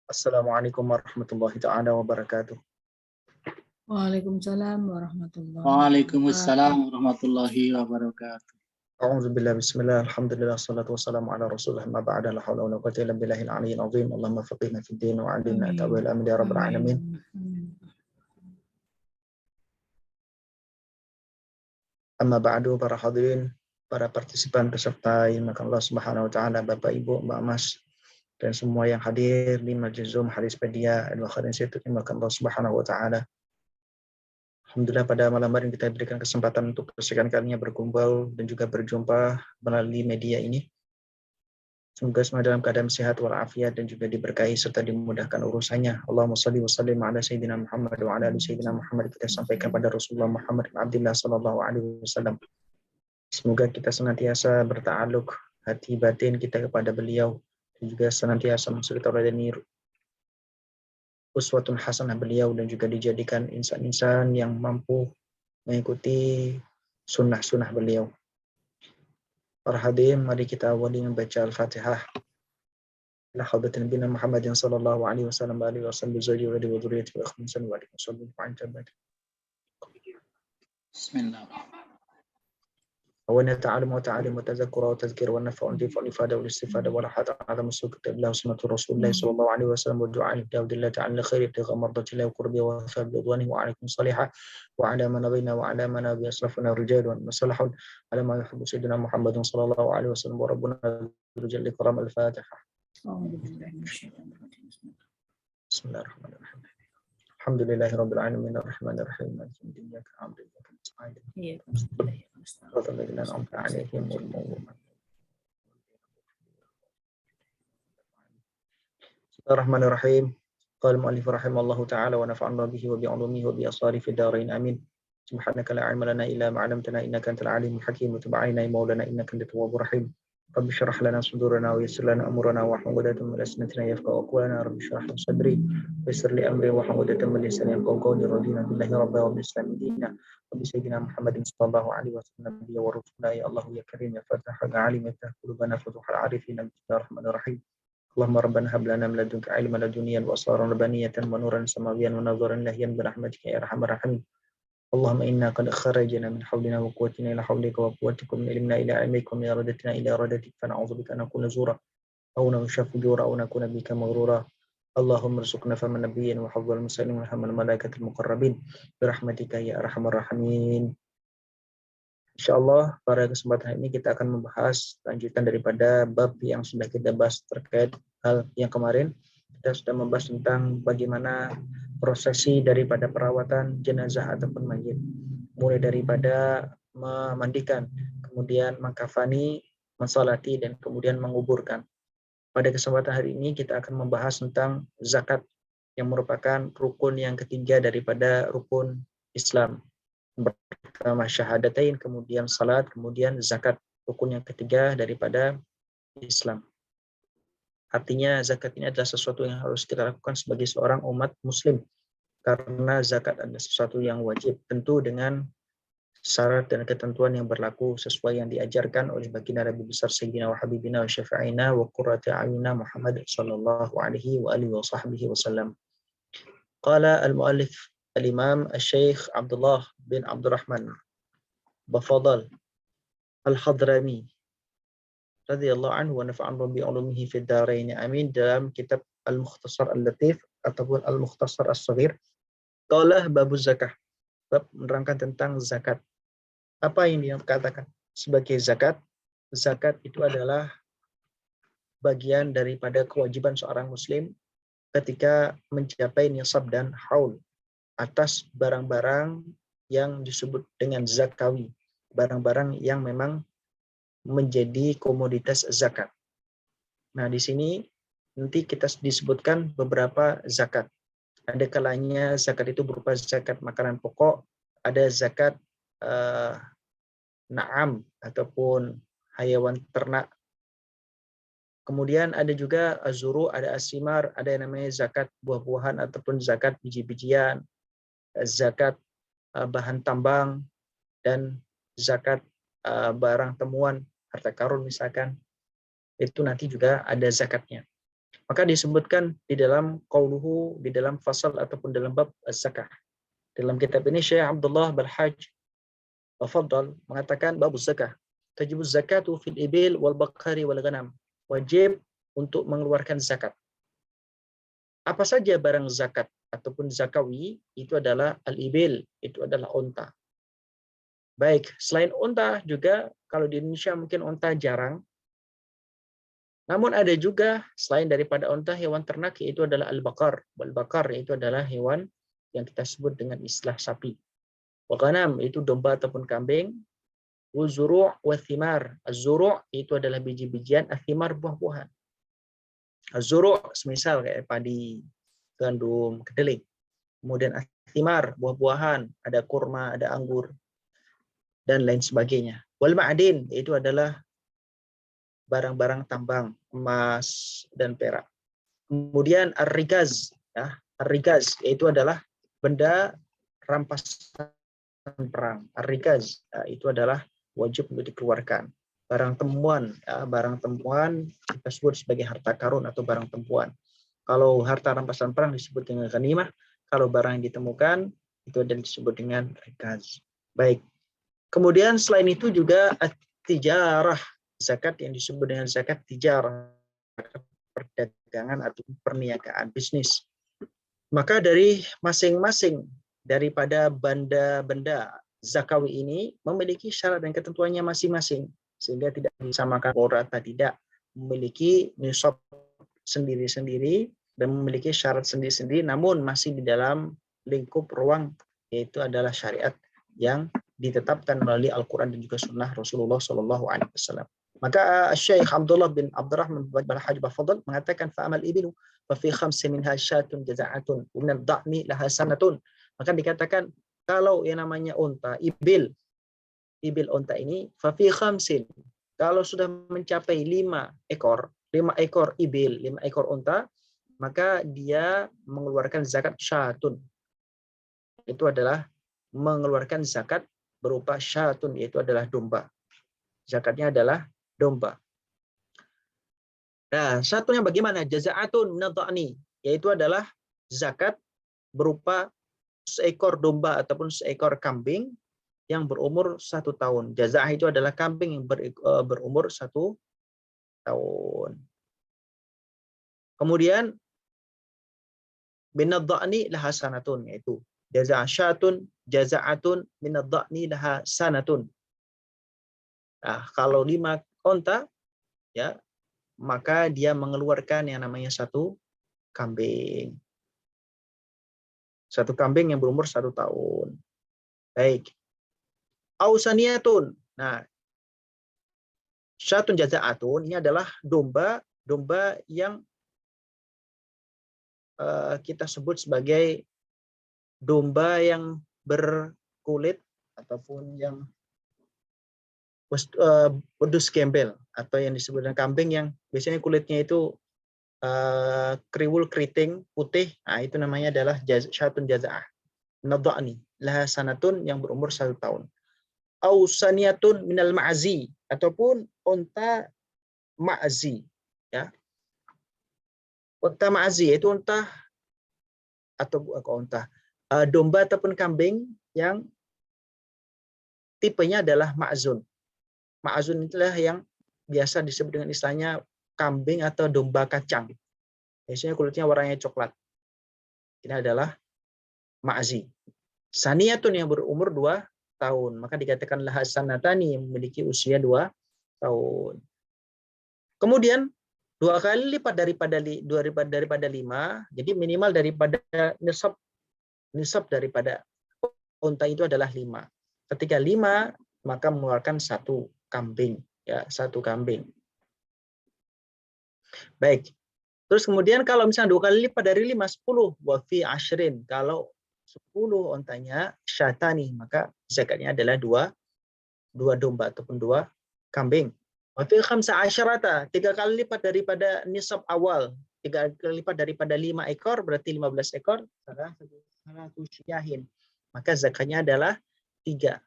Assalamualaikum warahmatullahi ta'ala wabarakatuh. Waalaikumsalam warahmatullahi Waalaikumsalam wabarakatuh. warahmatullahi wabarakatuh. A'udzubillah bismillah alhamdulillah salatu wassalamu ala rasulillah ma ba'da la hawla wa la quwwata illa billahil aliyyil azim. Allahumma faqihna fid din wa 'allimna ta'wil amin ya rabbal alamin. Amma ba'du, para hadirin, para partisipan peserta yang dimuliakan Allah Subhanahu wa taala, Bapak Ibu, Mbak Mas, dan semua yang hadir di Majelis Zoom Hadispedia Al-Wakhir Institute yang dimuliakan Allah Subhanahu wa taala. Alhamdulillah pada malam hari kita diberikan kesempatan untuk kesekian kalinya berkumpul dan juga berjumpa melalui media ini. Semoga semua dalam keadaan sehat walafiat dan juga diberkahi serta dimudahkan urusannya. Allahumma shalli wa sallim ala sayyidina Muhammad wa ala ali sayyidina Muhammad. Kita sampaikan pada Rasulullah Muhammad bin Abdullah sallallahu alaihi wasallam. Semoga kita senantiasa berta'aluk hati batin kita kepada beliau dan juga senantiasa mensulit uswatun hasanah beliau dan juga dijadikan insan-insan yang mampu mengikuti sunnah-sunnah beliau. Para hadirin, mari kita awali membaca Al-Fatihah. La hadratin Nabi Muhammadin sallallahu alaihi wasallam wa alihi wasallam zawji wa dzurriyyati wa ikhwan wa alihi wasallam. Bismillahirrahmanirrahim. ونتعلم وتعلم وتذكر وتذكير والنفع والانتفاع والإفادة والاستفادة ولا حتى على مسلوك الله سنة رسول الله صلى الله عليه وسلم والدعاء لداود الله تعالى خير ابتغاء مرضات الله وقربه ووفاء برضوانه وعليكم صالحا وعلى من نبينا وعلى من نبي أسلفنا رجال وصلح على ما يحب سيدنا محمد صلى الله عليه وسلم وربنا رجل الكرام. الفاتحة. بسم الله الرحمن الرحيم. الحمد لله رب العالمين الرحمن الرحيم مالك يوم الدين إياك نعبد وإياك نستعين صراط الذين أنعمت عليهم غير المغضوب عليهم. Bismillahirrahmanirrahim. Qala al-mu'allif rahimahullahu ta'ala wa nafa'ana bihi wa bi'ulumihi wa bi asari fid dharain amin. Subhanaka la 'ilma lana illa ma 'allamtana innaka antal 'alimul hakim wa tub 'alaina ya maulana innaka antat tawwabur rahim. Rabbi shrah lana sudurana wa yassir lana amrana wa hlul 'uqdatam min lisanatina yafqahu qawlana. Rabbi shrah li sadri wa yassir li amri wa hlul 'uqdatam min lisani yafqahu qawli. Radina billahi rabban wa bil islami dinan wa bi sayyidina Muhammadin sallallahu alaihi wasallam nabiyyan wa rasulan. Ya Allah ya karim ya fatah ya alim ya qulubana futuhal arifin. Bismillahirrahmanirrahim. Allahumma rabbana hab lana min ladunka ilman ladunniyan wa asraran rabbaniyatan wa nuran samawiyan wa nazaran lahyan bi rahmatika ya arhamar rahimin. Allahumma inna qad kharajna min hawlina wa quwwatina ila hawlika wa quwwatikum min ilmina ila ilmika min iradatina ila iradatik fa na'udzu bika an nakuna zura aw nushafu jura aw nakuna bika maghrura. Allahumma rzuqna faman nabiyyin wa hafdhal mursalin wa hamal malaikatil muqarrabin bi rahmatika ya arhamar rahimin. Insyaallah pada kesempatan ini kita akan membahas lanjutan daripada bab yang sudah kita bahas terkait hal yang kemarin. Kita sudah membahas tentang bagaimana prosesi daripada perawatan jenazah ataupun mayit. Mulai daripada memandikan, kemudian mengkafani, mensalati, dan kemudian menguburkan. Pada kesempatan hari ini kita akan membahas tentang zakat yang merupakan rukun yang ketiga daripada rukun Islam. Pertama syahadatain, kemudian salat, kemudian zakat, rukun yang ketiga daripada Islam. Artinya zakat ini adalah sesuatu yang harus kita lakukan sebagai seorang umat muslim, karena zakat adalah sesuatu yang wajib, tentu dengan syarat dan ketentuan yang berlaku sesuai yang diajarkan oleh baginda Nabi besar Sayyidina wa Habibina wa Syafi'ina wa Qurrati A'yunina Muhammad sallallahu alaihi wa alihi wa sahbihi wasallam. Qala al-muallif al-imam al-syekh Abdullah bin Abdurrahman Bafadal al-Hadrami radhiyallahu anhu wa nafa'ana bi 'ulumihi fid dharain amin, dalam kitab Al-Mukhtasar Al-Latif ataupun Al-Mukhtasar As-Shaghir. Qala babuz zakah, bab menerangkan tentang zakat. Apa yang dikatakan sebagai zakat? Zakat itu adalah bagian daripada kewajiban seorang muslim ketika mencapai nisab dan haul atas barang-barang yang disebut dengan zakawi, barang-barang yang memang menjadi komoditas zakat. Nah, di sini nanti kita disebutkan beberapa zakat. Ada kalanya zakat itu berupa zakat makanan pokok, ada zakat na'am ataupun hayawan ternak. Kemudian ada juga azuru, ada asimar, ada yang namanya zakat buah-buahan ataupun zakat biji-bijian, zakat bahan tambang, dan zakat barang temuan, harta karun misalkan, itu nanti juga ada zakatnya. Maka disebutkan di dalam qauluhu, di dalam fasal ataupun dalam bab az-zakah. Dalam kitab ini Syekh Abdullah Balhaj Faddal mengatakan bab zakah. Tajibu zakatu fil ibil wal baqari wal ghanam. Wajib untuk mengeluarkan zakat. Apa saja barang zakat ataupun zakawi itu adalah al-ibil, itu adalah unta. Baik, selain unta juga kalau di Indonesia mungkin unta jarang. Namun ada juga selain daripada unta hewan ternak yaitu adalah al-baqar. Al-baqar itu adalah hewan yang kita sebut dengan istilah sapi. Wa ghanam itu domba ataupun kambing. Wuzuru' wa thimar. Az-zuru' itu adalah biji-bijian, athimar buah-buahan. Az-zuru' semisal kayak padi, gandum, kedelai. Kemudian athimar, buah-buahan, ada kurma, ada anggur, dan lain sebagainya. Wal ma'adin itu adalah barang-barang tambang, emas dan perak. Kemudian ar-rikaz, ya, ar-rikaz itu adalah benda rampasan perang. Ar-rikaz itu adalah wajib untuk dikeluarkan. Barang temuan, ya, barang temuan kita sebut sebagai harta karun atau barang temuan. Kalau harta rampasan perang disebut dengan ghanimah, kalau barang yang ditemukan itu adalah disebut dengan rikaz. Baik. Kemudian selain itu juga tijarah, zakat yang disebut dengan zakat tijarah, perdagangan atau perniagaan bisnis. Maka dari masing-masing daripada benda-benda zakawi ini memiliki syarat dan ketentuannya masing-masing, sehingga tidak disamakan orang tidak memiliki nisab sendiri-sendiri dan memiliki syarat sendiri-sendiri, namun masih di dalam lingkup ruang yaitu adalah syariat yang ditetapkan melalui Al-Quran dan juga Sunnah Rasulullah SAW. Maka Syekh Abdullah bin Abdurrahman Balhaj Bafadl mengatakan fa'amal ibilu fa fi khamsi minha syatun jaza'atun wa min ad-da'ni laha sanatun. Maka dikatakan kalau yang namanya unta, ibil unta ini fa fi khamsin, kalau sudah mencapai 5 ekor ibil, 5 ekor unta, maka dia mengeluarkan zakat syatun. Itu adalah mengeluarkan zakat berupa syatun, yaitu adalah domba. Zakatnya adalah domba. Nah, satunya bagaimana? Jaza'atun minadha'ni, yaitu adalah zakat berupa seekor domba ataupun seekor kambing yang berumur 1 tahun. Jaza'ah itu adalah kambing yang berumur 1 tahun. Kemudian minadha'ni laha sanatun, yaitu jaza'atun minadha'ni laha sanatun. Nah, kalau 5 unta, ya, maka dia mengeluarkan yang namanya 1 kambing. 1 kambing yang berumur 1 tahun. Baik. Ausaniyatun. Nah, syatun jaza'atun ini adalah domba yang kita sebut sebagai domba yang berkulit ataupun yang wedus gembel, atau yang disebut dengan kambing yang biasanya kulitnya itu kriwul keriting putih. Nah, itu namanya adalah syatun jaza'ah. Nadha'ni laha sanatun yang berumur 1 tahun. Au saniyatun minal ma'zi, ataupun unta ma'zi, ya. Unta ma'zi itu unta atau domba ataupun kambing yang tipenya adalah ma'zun. Ma'zun itulah yang biasa disebut dengan istilahnya kambing atau domba kacang. Biasanya kulitnya warnanya coklat. Ini adalah ma'zi. Saniyatun yang berumur 2 tahun. Maka dikatakan laha sanatani, yang memiliki usia 2 tahun. Kemudian 2 kali lipat daripada 5, jadi minimal daripada nisab daripada unta itu adalah 5. Ketika 5, maka mengeluarkan 1 kambing, ya, 1 kambing. Baik. Terus kemudian kalau misalnya 2 kali lipat dari 5, 10, wa fi ashrin, kalau 10 ontanya syatani, maka zakatnya adalah 2 domba ataupun 2 kambing. Wa fi khamsa asyarata, 3 kali lipat daripada nisab awal, 3 kali lipat daripada 5 ekor, berarti 15 ekor, satu syahin. Maka zakatnya adalah 3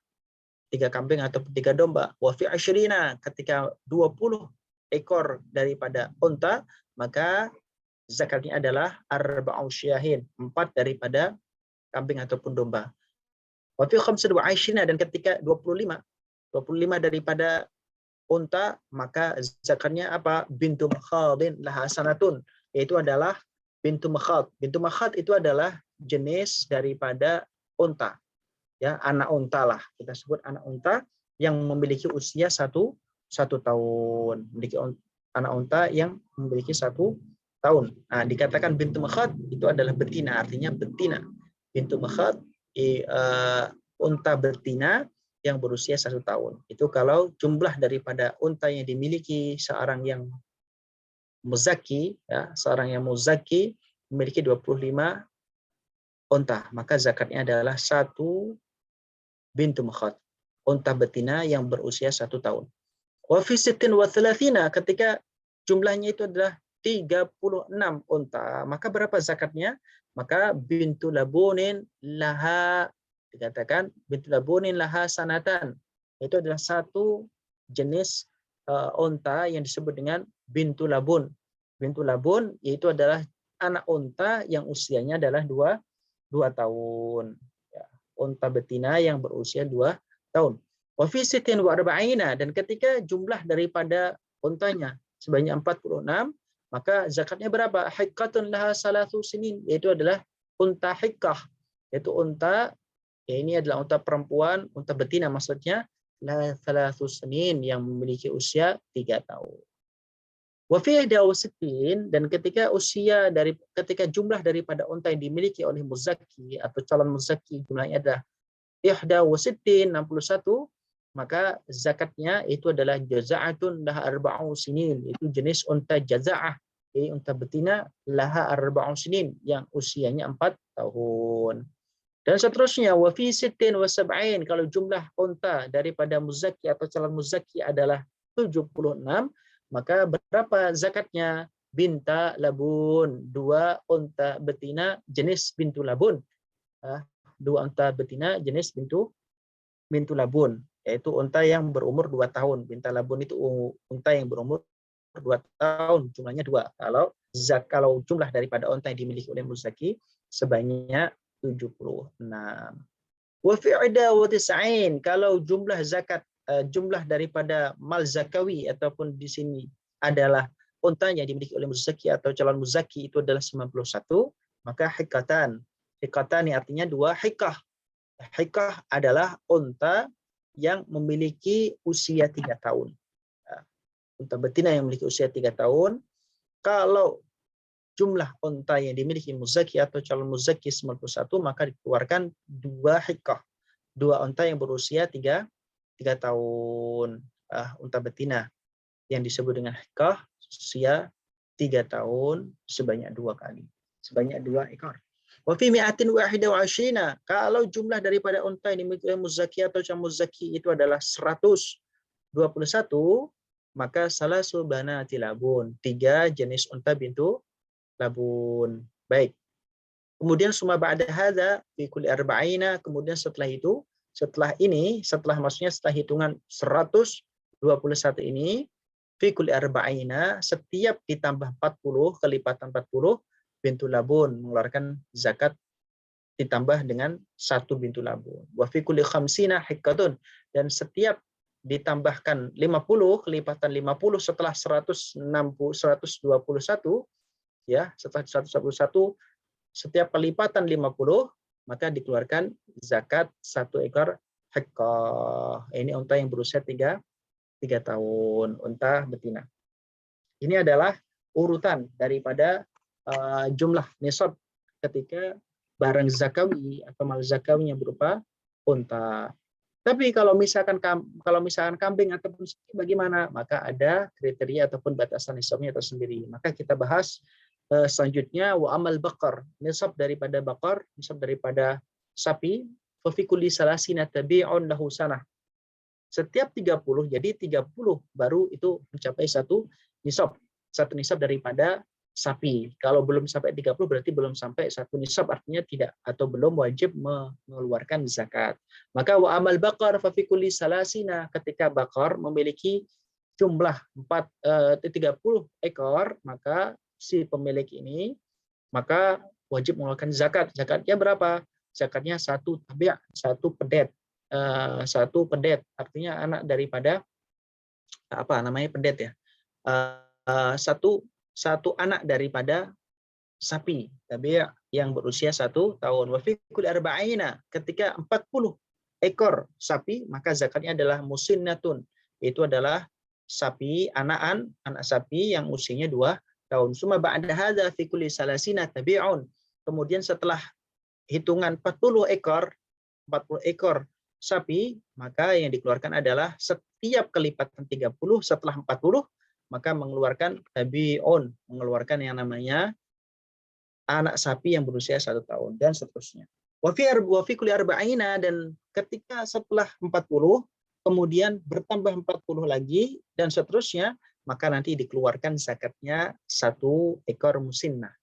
kambing atau 3 domba. Wa fi asyrina, ketika 20 ekor daripada unta, maka zakatnya adalah arba'u syahin, 4 daripada kambing ataupun domba. Wa fi 25 dan ketika 25 daripada unta, maka zakatnya apa? Bintu makhadin laha sanatun, yaitu adalah bintu makhad. Bintu makhad itu adalah jenis daripada unta. Ya, anak unta lah. Kita sebut anak unta yang memiliki usia satu tahun. Memiliki anak unta yang memiliki 1 tahun. Nah, dikatakan bintu makhad itu adalah betina, artinya betina. Bintu makhad unta betina yang berusia 1 tahun. Itu kalau jumlah daripada unta yang dimiliki seorang yang muzaki, ya, seorang yang muzaki memiliki 25 unta, maka zakatnya adalah 1 bintu makhad, unta betina yang berusia 1 tahun. Wa fi 36 ketika jumlahnya itu adalah 36 unta, maka berapa zakatnya? Maka bintu labunin laha, dikatakan bintu labunin laha sanatan. Itu adalah 1 jenis unta yang disebut dengan bintu labun. Bintu labun yaitu adalah anak unta yang usianya adalah 2 tahun. Ya, unta betina yang berusia 2 tahun. Wa fi 46 dan ketika jumlah daripada untanya sebanyak 46, maka zakatnya berapa? Hiqqatun laha salasu sinin, yaitu adalah unta hiqqah, yaitu unta, ya ini adalah unta perempuan, unta betina maksudnya, laha salasu sinin yang memiliki usia 3 tahun. Wa fi 61 dan ketika jumlah daripada unta yang dimiliki oleh muzaki atau calon muzaki jumlahnya adalah 61, maka zakatnya itu adalah jaza'atun laha arba'u sinin, itu jenis unta jaza'ah, yaitu unta betina laha arba'u sinin yang usianya 4 tahun. Dan seterusnya wa fi 76 kalau jumlah unta daripada muzaki atau calon muzaki adalah 76, maka berapa zakatnya? Binta labun, 2 unta betina jenis bintu labun. 2 unta betina jenis bintu labun, yaitu unta yang berumur 2 tahun. Binta labun itu unta yang berumur 2 tahun, jumlahnya 2. Kalau jumlah daripada unta yang dimiliki oleh muzaki sebanyak 76. Wa fi 91 kalau jumlah zakat jumlah daripada mal zakawi ataupun di sini adalah unta yang dimiliki oleh muzaki atau calon muzaki itu adalah 91, maka hiqqatan. Hiqqatan artinya 2 hiqqah. Hiqqah adalah unta yang memiliki usia 3 tahun. Unta betina yang memiliki usia 3 tahun. Kalau jumlah unta yang dimiliki muzaki atau calon muzaki 91, maka dikeluarkan 2 hiqqah. 2 unta yang berusia 3 tahun. Unta betina yang disebut dengan hiqqah usia 3 tahun sebanyak 2 kali. Sebanyak 2 ekor. Wa fi 121 kalau jumlah daripada unta yang dimiliki muzaki atau calon muzaki itu adalah 121, maka salasu banati labun, 3 jenis unta bintu labun. Baik. Kemudian summa ba'da hadza fi kulli arba'ina, kemudian setelah hitungan 121 ini fi kulli arba'ina, setiap ditambah 40 kelipatan 40 bintu labun mengeluarkan zakat ditambah dengan 1 bintu labun. Wa fi kulli khamsina hiqqatun dan setiap ditambahkan 50 kelipatan 50 setelah 121 ya, setelah 121 setiap kelipatan 50 maka dikeluarkan zakat 1 ekor hiqqah. Ini unta yang berusia 3 tahun, unta betina. Ini adalah urutan daripada jumlah nisab ketika barang zakawi atau mal zakawi yang berupa unta. Tapi kalau misalkan kambing ataupun sapi bagaimana? Maka ada kriteria ataupun batasan nisabnya tersendiri. Maka kita bahas selanjutnya wa amal baqar, nisab daripada baqar, nisab daripada sapi, fa fi kulli salasina tabi'un lahu sanah. Setiap 30, jadi 30 baru itu mencapai 1 nisab. 1 nisab daripada sapi. Kalau belum sampai 30 berarti belum sampai 1 nisab, artinya tidak atau belum wajib mengeluarkan zakat. Maka wa amal baqar fa fi kulli salasina, ketika baqar memiliki jumlah 30 ekor, maka si pemilik ini, maka wajib mengeluarkan zakat. Zakatnya berapa? Zakatnya 1 tabi', 1 pedet. 1 pedet artinya anak daripada apa namanya pedet ya. Satu anak daripada sapi tabi' yang berusia 1 tahun. Wa fi kulli arba'ina, ketika 40 ekor sapi maka zakatnya adalah musinnatun. Itu adalah sapi anak sapi yang usianya 2 tahun. Summa ba'da hadza fi kulli salasina tabi'un. Kemudian setelah hitungan 40 ekor sapi, maka yang dikeluarkan adalah setiap kelipatan 30 setelah 40, maka mengeluarkan tabi'un, mengeluarkan yang namanya anak sapi yang berusia 1 tahun dan seterusnya. Wa fi kulli arba'ina, dan ketika setelah 40 kemudian bertambah 40 lagi dan seterusnya, maka nanti dikeluarkan zakatnya 1 ekor musinnah.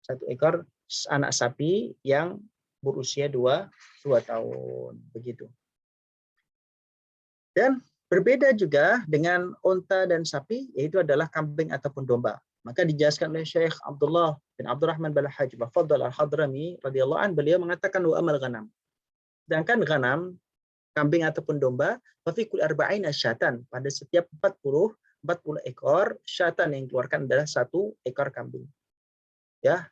1 ekor anak sapi yang berusia 2 tahun, begitu. Dan berbeda juga dengan unta dan sapi, yaitu adalah kambing ataupun domba. Maka dijelaskan oleh Syekh Abdullah bin Abdurrahman bin Hajj Bafaddal Al-Hadrami radhiyallahu an, beliau mengatakan wa amal ghanam. Sedangkan ghanam, kambing ataupun domba, wa fi kulli arba'ina syatan, pada setiap 40 ekor syatan yang dikeluarkan adalah 1 ekor kambing. Ya.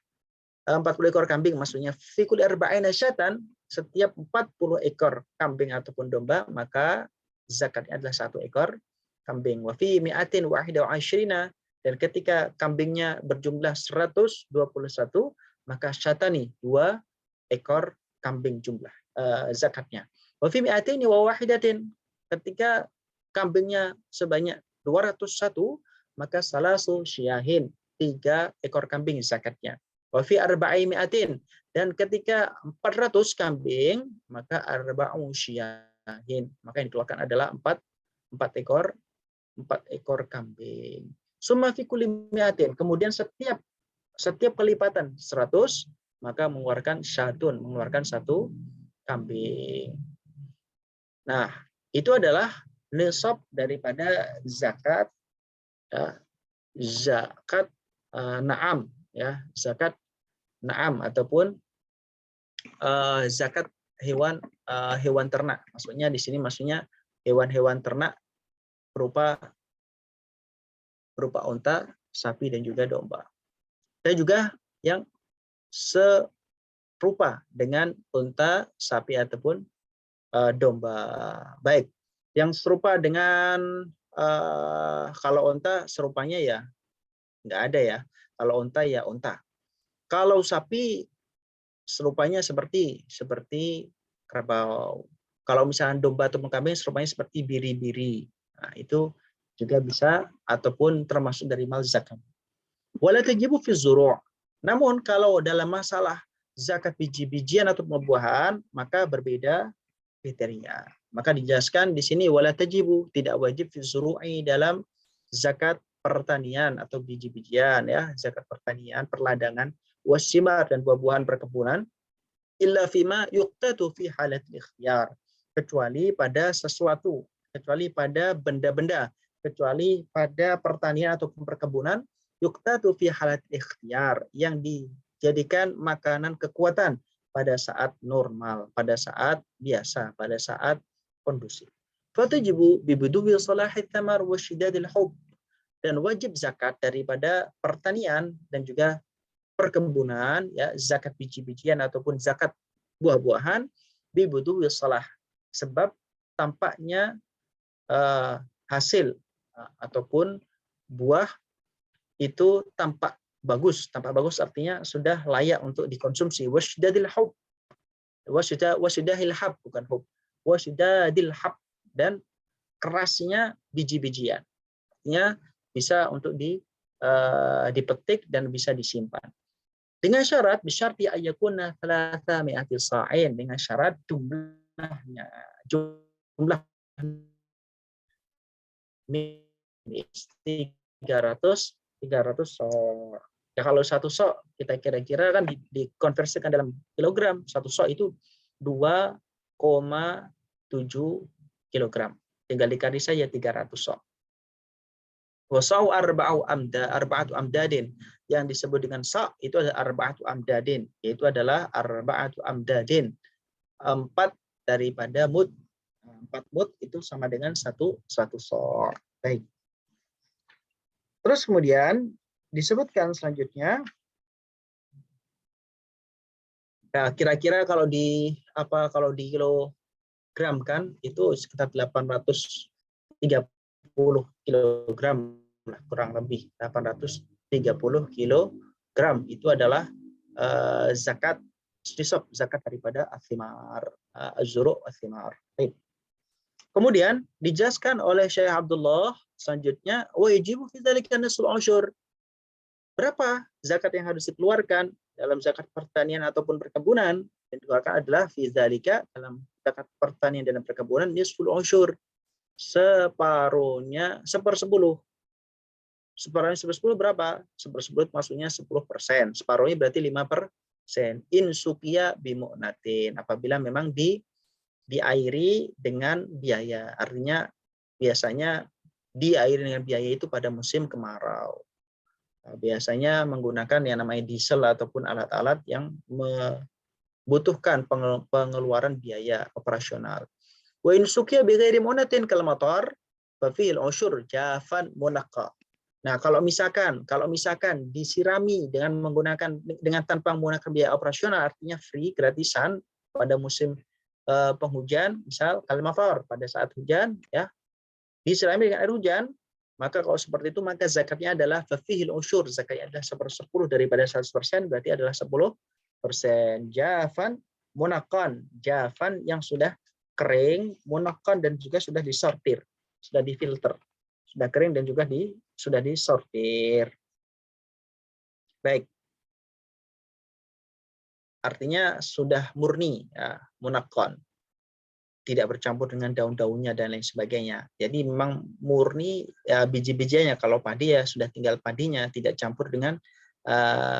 40 ekor kambing maksudnya fi kulli arba'ina syatan, setiap 40 ekor kambing ataupun domba maka zakatnya adalah 1 ekor kambing. Wa fi mi'atin wahida wa asyrina, dan ketika kambingnya berjumlah 121 maka syatani 2 ekor kambing jumlah zakatnya. Wa fi mi'atin wa wahidatin, ketika kambingnya sebanyak 201 maka salasu syiyahin 3 ekor kambing zakatnya. Wa fi arba'i mi'atin, dan ketika 400 kambing maka arba'u syiyahin, maka yang dikeluarkan adalah 4 ekor kambing. Summa fi kulli mi'atin, kemudian setiap kelipatan 100 maka mengeluarkan syatun, mengeluarkan 1 kambing. Nah, itu adalah nisab daripada zakat na'am ya, zakat na'am ataupun zakat hewan ternak. Maksudnya di sini hewan-hewan ternak berupa unta, sapi dan juga domba. Dan juga yang serupa dengan unta, sapi ataupun domba. Baik, yang serupa dengan kalau unta serupanya ya nggak ada ya. Kalau unta ya unta. Kalau sapi serupanya seperti kerbau. Kalau misalnya domba atau kambing serupanya seperti biri-biri. Nah, itu juga bisa ataupun termasuk dari mal zakat. Wala tajibu fi zuru'. Namun kalau dalam masalah zakat biji-bijian atau buah-buahan maka berbeda kriteria. Maka dijelaskan di sini wala tajibu, tidak wajib fi zuru'i, dalam zakat pertanian atau biji-bijian ya, zakat pertanian, perladangan, wasimar dan buah-buahan perkebunan, illa fima yuqtatu fi halat ikhtiyar, kecuali pada sesuatu, kecuali pada benda-benda, kecuali pada pertanian ataupun perkebunan, yuqtatu fi halat ikhtiyar, yang dijadikan makanan kekuatan pada saat normal, pada saat biasa, pada saat kondusif. Fatajibu bibuduwi salahit tamar wa syidadil hub, dan wajib zakat daripada pertanian dan juga perkebunan ya, zakat biji-bijian ataupun zakat buah-buahan bibuduwi salah, sebab tampaknya hasil ataupun buah itu tampak bagus artinya sudah layak untuk dikonsumsi. Wasyidadil hub, wasyidahil hab, bukan hub, wasyidadil hab, dan kerasnya biji-bijian, artinya bisa untuk dipetik dan bisa disimpan. Dengan syarat bisyarti ayyakuna 300 sa'in, dengan syarat jumlahnya 300 sok. Ya kalau 1 sok kita kira-kira kan dikonversikan dalam kilogram. 1 sok itu 2,7 kilogram. Tinggal dikali saja 300 sok. Wasau arba'atu amdadin. Yang disebut dengan sa' itu adalah arba'atu amdadin, yaitu adalah arba'atu amdadin. 4 daripada mud. 4 mud itu sama dengan satu sa'. Baik. Terus kemudian disebutkan selanjutnya, nah, kira-kira kalau di kilogram kan itu sekitar 830 kilogram, kurang lebih 830 kilogram itu adalah zakat nisab, zakat daripada athimar, az-zuru' athimar. Kemudian dijelaskan oleh Syekh Abdullah selanjutnya, wa yajibu fi dzalika nisful usyur. Berapa zakat yang harus dikeluarkan dalam zakat pertanian ataupun perkebunan? Yang dikeluarkan adalah fi dzalika, dalam zakat pertanian dan perkebunan, nisful usyur, separuhnya 1/10. Separuhnya 1/10 berapa? 1/10 maksudnya 10%. Separuhnya berarti 5%. In suqiya bimu'natin, apabila memang diairi dengan biaya. Artinya biasanya diairi dengan biaya itu pada musim kemarau. Biasanya menggunakan yang namanya diesel ataupun alat-alat yang membutuhkan pengeluaran biaya operasional. Wa in suqiya bi ghairi mu'natin kal matar fa fil usyur jafan munaqqa. Nah, kalau misalkan disirami dengan tanpa menggunakan biaya operasional, artinya free, gratisan pada musim penghujan, misal kal matar, pada saat hujan ya, disirami dengan air hujan, maka kalau seperti itu maka zakatnya adalah fa fihil usyur, zakatnya adalah 1/10 daripada 100%, berarti adalah 10%. Jafan munaqqan, jafan yang sudah kering, munaqqan dan juga sudah disortir, sudah difilter, sudah kering dan juga sudah disortir. Baik. Artinya sudah murni, ya, munaqqan. Tidak bercampur dengan daun-daunnya dan lain sebagainya. Jadi memang murni ya, biji-bijiannya. Kalau padi ya sudah tinggal padinya, tidak campur dengan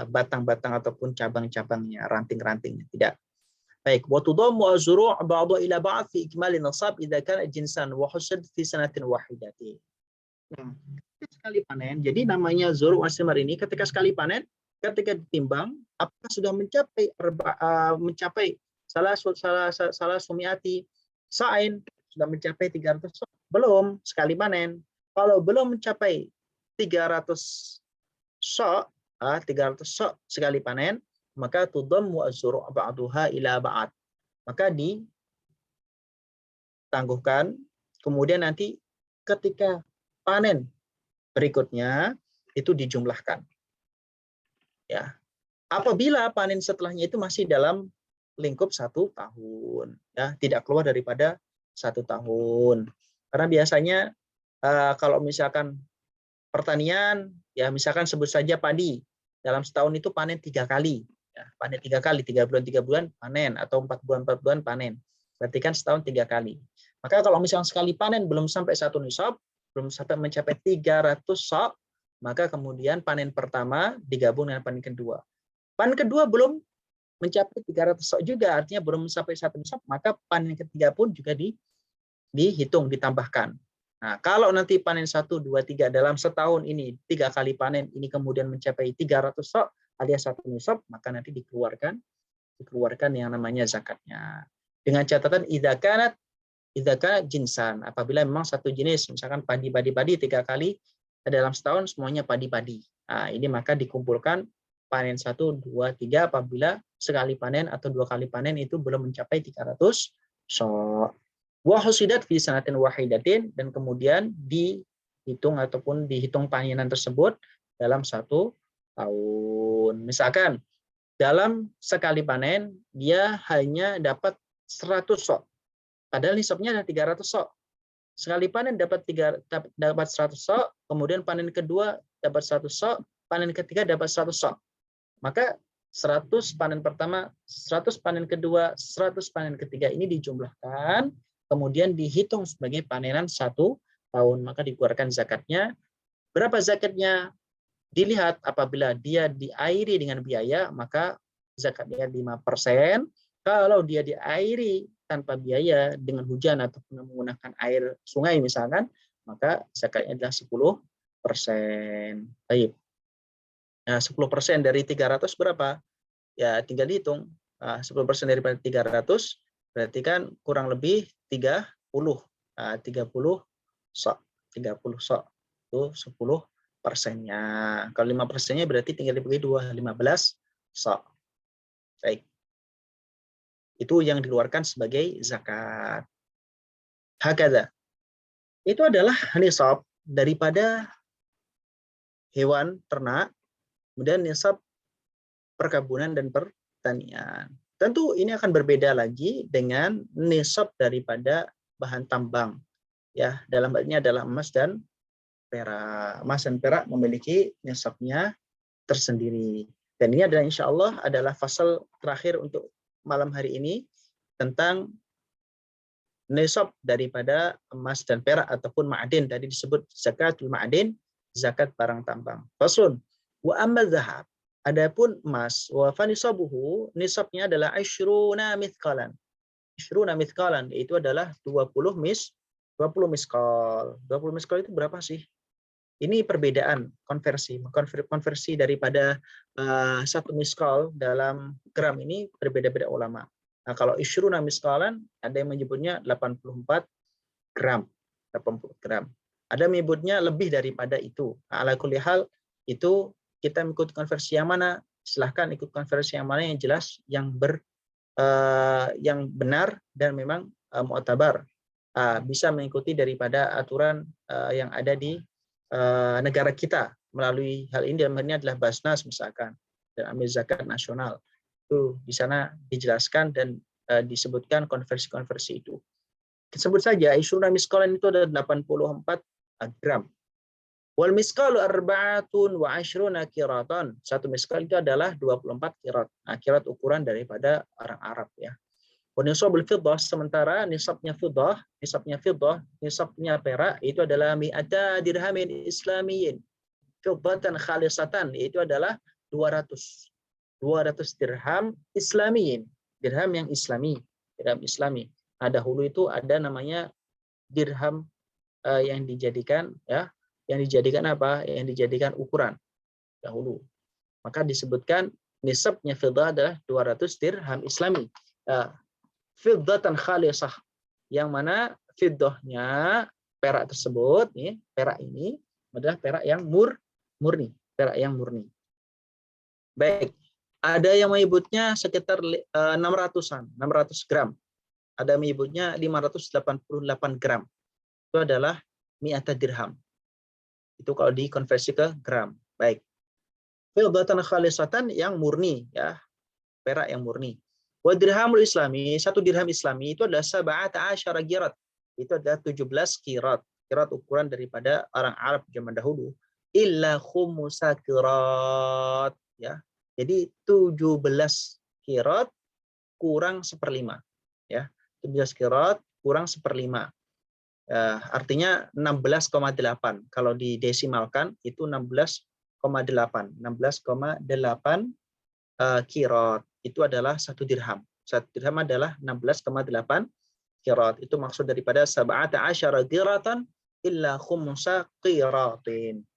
batang-batang ataupun cabang-cabangnya, ranting-rantingnya, tidak. Baik, wa tudammu az-zuru' ba'dha ila ba'd fi ikmal an-nisab idza kana jinsan wa husad fi sanatin wahidatin. Nah, sekali panen. Jadi namanya zuru' as-simar ini ketika sekali panen, ketika ditimbang apakah sudah mencapai salah sumiati sa'in, sudah mencapai 300 sa'? Belum, sekali panen. Kalau belum mencapai 300 sa', 300 sa' sekali panen, maka tudammu az-zuru' ba'duha ila ba'd. Maka ditangguhkan, kemudian nanti ketika panen berikutnya itu dijumlahkan. Ya. Apabila panen setelahnya itu masih dalam lingkup 1 tahun, ya, tidak keluar daripada 1 tahun. Karena biasanya kalau misalkan pertanian, ya misalkan sebut saja padi, dalam setahun itu panen 3 kali. Ya, panen 3 kali, 3 bulan panen, atau 4 bulan panen. Berarti kan setahun 3 kali. Maka kalau misalkan sekali panen belum sampai 1 nisab, belum sampai mencapai 300 sa', maka kemudian panen pertama digabung dengan panen kedua. Panen kedua belum mencapai 300 sa' juga, artinya belum sampai 1 nisab, maka panen ketiga pun juga dihitung, ditambahkan. Nah, kalau nanti panen 1, 2, 3 dalam setahun ini 3 kali panen ini kemudian mencapai 300 sa' alias 1 nisab, maka nanti dikeluarkan yang namanya zakatnya. Dengan catatan idza kanat jinsan, apabila memang satu jenis, misalkan padi 3 kali dalam setahun semuanya padi-padi. Nah, ini maka dikumpulkan panen 1, 2, 3 apabila sekali panen atau 2 kali panen itu belum mencapai 300 sa'. Wa husidat fi sanatin wahidatin, dan kemudian dihitung panenan tersebut dalam 1 tahun. Misalkan dalam sekali panen dia hanya dapat 100 sa'. Padahal nisabnya ada 300 sa'. Sekali panen dapat 100 sa', kemudian panen kedua dapat 100 sa', panen ketiga dapat 100 sa'. Maka 100 panen pertama, 100 panen kedua, 100 panen ketiga ini dijumlahkan, kemudian dihitung sebagai panenan 1 tahun, maka dikeluarkan zakatnya. Berapa zakatnya? Dilihat apabila dia diairi dengan biaya, maka zakatnya 5%. Kalau dia diairi tanpa biaya dengan hujan ataupun menggunakan air sungai misalkan, maka zakatnya adalah Baik. Nah, 10% dari 300 berapa? Ya, tinggal dihitung. 10% daripada 300 berarti kan kurang lebih 30. 30 sok. 30 sok. Itu 10%-nya. Kalau 5%-nya berarti tinggal dibagi 2, 15 sok. Baik. Itu yang dikeluarkan sebagai zakat. Hakadha. Itu adalah nisab daripada hewan ternak, kemudian nisab perkebunan dan pertanian. Tentu ini akan berbeda lagi dengan nisab daripada bahan tambang. Ya, dalam hal ini adalah emas dan perak. Emas dan perak memiliki nisabnya tersendiri. Dan ini adalah insya Allah adalah fasal terakhir untuk malam hari ini tentang nisab daripada emas dan perak ataupun ma'adin. Tadi disebut zakatul ma'adin, zakat barang tambang. Faslun. Wa amma zahab. Adapun emas, wa fanisabuhu, nisabnya adalah asyruna mithqalan. Asyruna mithqalan, itu adalah 20 miskal. 20 miskal itu berapa sih? Ini perbedaan konversi daripada 1 miskal dalam gram ini berbeda-beda ulama. Nah, kalau asyruna miskalan ada yang menyebutnya 84 gram. 80 gram. Ada yang menyebutnya lebih daripada itu. Nah, ala kulli hal itu kita mengikuti konversi yang mana? Silahkan ikut konversi yang mana yang jelas, yang benar dan memang mu'tabar. Bisa mengikuti daripada aturan yang ada di negara kita melalui hal ini, dalam hal ini adalah Basnas misalkan dan amil zakat nasional. Itu di sana dijelaskan dan disebutkan konversi-konversi itu. Sebut saja isyuna miskalan itu ada 84 gram. Wal miskalu arba'atun wa asyruna kiratan. 1 miskal itu adalah 24 kirat. Nah, kirat ukuran daripada orang Arab ya. Wa nisabul fiddah, sementara nisabnya perak itu adalah mi'ata dirhamin islamiyin. Fiddatan khalisatan, itu adalah 200 dirham islamiyin. Dirham yang islami, dirham islami. Nah, dahulu itu ada namanya dirham yang dijadikan ya. Yang dijadikan apa? Yang dijadikan ukuran dahulu. Maka disebutkan nisabnya fiddah adalah 200 dirham islami. Fiddatan khalisah, yang mana fiddahnya perak tersebut, nih, perak ini adalah perak yang murni, perak yang murni. Baik, ada yang menyebutnya sekitar 600 gram. Ada yang menyebutnya 588 gram. Itu adalah mi'ata dirham. Itu kalau dikonversi ke gram. Baik. Fiddatan khalisatan yang murni ya, perak yang murni. Wa dirhamul islami, 1 dirham islami itu adalah 17 qirat. Itu adalah 17 qirat. Qirat ukuran daripada orang Arab zaman dahulu. Illa khumusa qirat ya. Jadi 17 qirat kurang 1/5 ya. 17 qirat kurang 1/5. Artinya 16,8. Kalau didesimalkan itu 16,8. 16,8 qirat. Itu adalah 1 dirham. 1 dirham adalah 16,8 qirat. Itu maksud daripada 17 qiratan illa khumsa qiratin.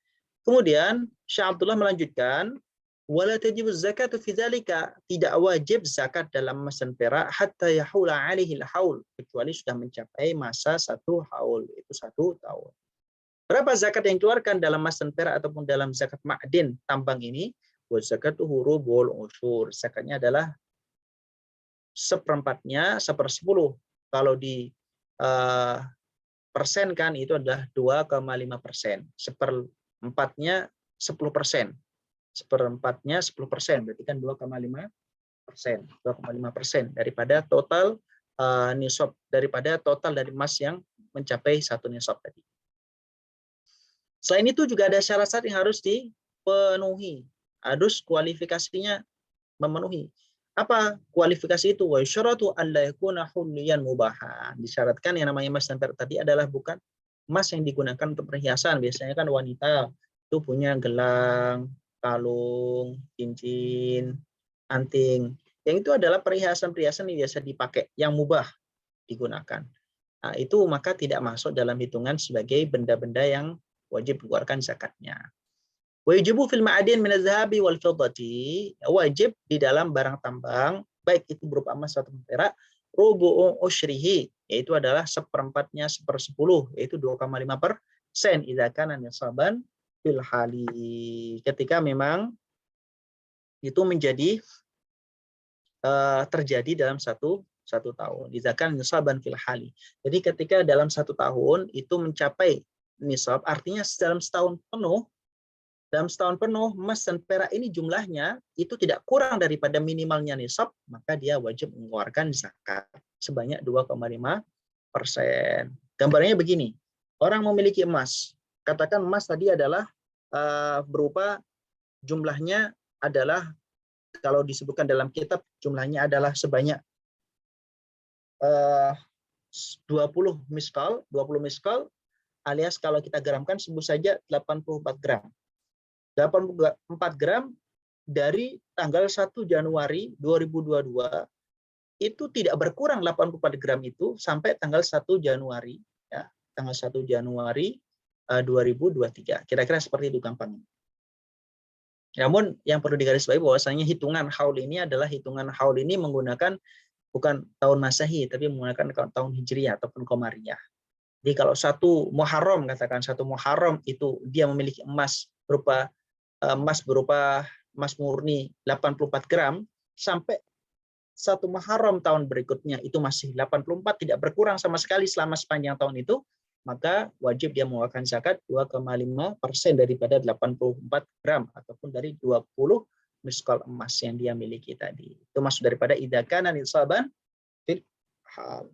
Kemudian Syekh Abdullah melanjutkan, wala tajibu zakatu fi dzalika, tidak wajib zakat dalam emas dan perak hatta yahula alaihi al-haul, kecuali sudah mencapai masa 1 haul, itu 1 tahun. Berapa zakat yang dikeluarkan dalam emas dan perak ataupun dalam zakat ma'din tambang ini? Wa zakatuhu rubul usyur. Zakatnya adalah 1/4-nya 1/10. Kalau di persenkan itu adalah 2,5%. 1/4-nya 10%. 1/4-nya 10%, berarti kan 2,5%. 2,5% daripada total nisab, daripada total dari emas yang mencapai 1 nisab tadi. Selain itu juga ada syarat-syarat yang harus dipenuhi. Harus kualifikasinya memenuhi. Apa kualifikasi itu? Wa syaratu alla yakuna hulliyan mubahan. Disyaratkan yang namanya emas dan perak tadi adalah bukan emas yang digunakan untuk perhiasan. Biasanya kan wanita itu punya gelang, kalung, cincin, anting. Yang itu adalah perhiasan-perhiasan yang biasa dipakai, yang mubah digunakan. Nah, itu maka tidak masuk dalam hitungan sebagai benda-benda yang wajib mengeluarkan zakatnya. Wajibu fil ma'adin min az-zahabi wal fiddati, wajib di dalam barang tambang baik itu berupa emas atau perak, rubu'u usyrihi, yaitu adalah seperempatnya 1/10, yaitu 2,5% idza kana nisaban fil hali, ketika memang itu menjadi terjadi dalam satu tahun. Idza kana nisaban fil hali. Jadi ketika dalam 1 tahun itu mencapai nisab, artinya dalam setahun penuh emas dan perak ini jumlahnya itu tidak kurang daripada minimalnya nisab, maka dia wajib mengeluarkan zakat sebanyak 2,5%. Gambarnya begini, orang memiliki emas, katakan emas tadi adalah berupa jumlahnya adalah, kalau disebutkan dalam kitab jumlahnya adalah sebanyak 20 miskal alias kalau kita gramkan sebut saja 84 gram. 84 gram dari tanggal 1 Januari 2022 itu tidak berkurang 84 gram itu sampai tanggal 1 Januari ya, tanggal 1 Januari 2023. Kira-kira seperti itu gampangnya. Namun yang perlu digarisbawahi bahwasanya hitungan haul ini adalah hitungan haul ini menggunakan bukan tahun Masehi tapi menggunakan tahun Hijriah ataupun Qamariyah. Jadi kalau 1 Muharram, katakan 1 Muharram itu dia memiliki emas berupa emas murni 84 gram, sampai 1 Muharram tahun berikutnya itu masih 84, tidak berkurang sama sekali selama sepanjang tahun itu, maka wajib dia mengeluarkan zakat 2,5% daripada 84 gram ataupun dari 20 miskal emas yang dia miliki tadi. Itu maksud daripada idza kana nisaban fil hal.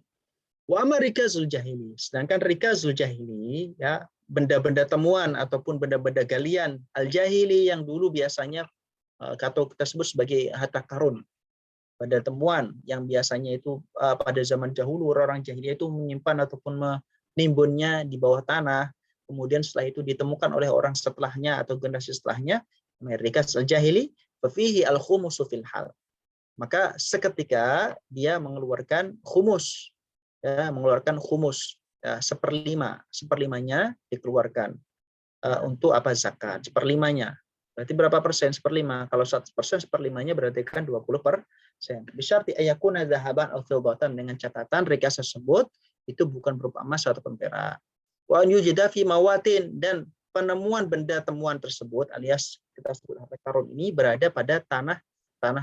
Wa amma rikazul jahili, sedangkan rikazul jahili ya, benda-benda temuan ataupun benda-benda galian al-jahili yang dulu biasanya atau kita sebut sebagai harta karun. Benda temuan yang biasanya itu pada zaman dahulu orang jahiliyah itu menyimpan ataupun menimbunnya di bawah tanah, kemudian setelah itu ditemukan oleh orang setelahnya atau generasi setelahnya, rikaz al-jahili fa fihi al-khumusu fil hal. Maka seketika dia mengeluarkan khumus, ya, mengeluarkan khumus. Ya, seperlimanya dikeluarkan untuk apa zakat, seperlimanya. Berarti berapa persen? 1/5. Kalau 100%, seperlimanya berarti kan 20%. Bisyarti ayakuna dzahaban atau fiddatan, dengan catatan rikas tersebut itu bukan berupa emas ataupun perak. Wa yujida fi mawatin, dan penemuan benda temuan tersebut alias kita sebut harta karun ini berada pada tanah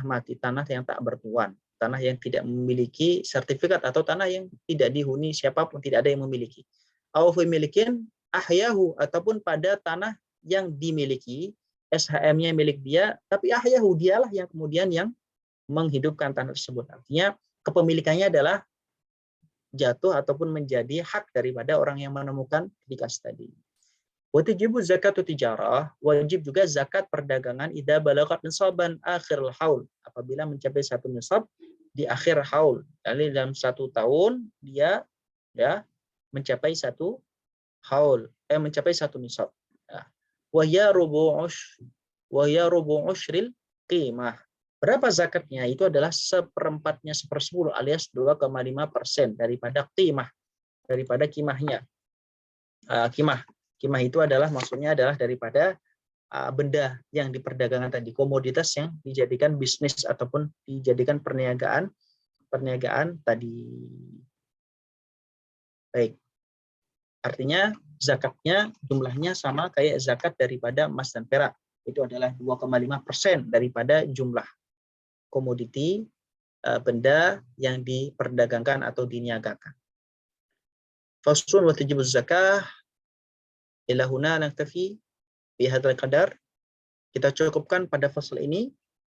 mati, tanah yang tak bertuan, tanah yang tidak memiliki sertifikat atau tanah yang tidak dihuni siapapun, tidak ada yang memiliki. Au fi milikin ahyahu, ataupun pada tanah yang dimiliki, SHM-nya milik dia, tapi ahyahu, dialah yang kemudian yang menghidupkan tanah tersebut. Artinya kepemilikannya adalah jatuh ataupun menjadi hak daripada orang yang menemukan rikas tadi. Wajibu zakatu tijarah, wajib juga zakat perdagangan idza balagat nisaban akhirul haul, apabila mencapai 1 nisab di akhir haul. Jadi dalam 1 tahun dia ya mencapai 1 haul, mencapai 1 nisab. Ya. Wa ya rubu' ushril qimah. Berapa zakatnya? Itu adalah 1/4nya 1/10 alias 2,5% daripada qimah, daripada kimahnya. Kimah itu adalah maksudnya adalah daripada benda yang diperdagangkan tadi, komoditas yang dijadikan bisnis ataupun dijadikan perniagaan tadi. Baik. Artinya zakatnya jumlahnya sama kayak zakat daripada emas dan perak. Itu adalah 2,5% daripada jumlah komoditi benda yang diperdagangkan atau diniagakan. Faslun wa tajibuz zakah. Ila huna naktafi bi hadzal qadar. Kita cukupkan pada fasal ini.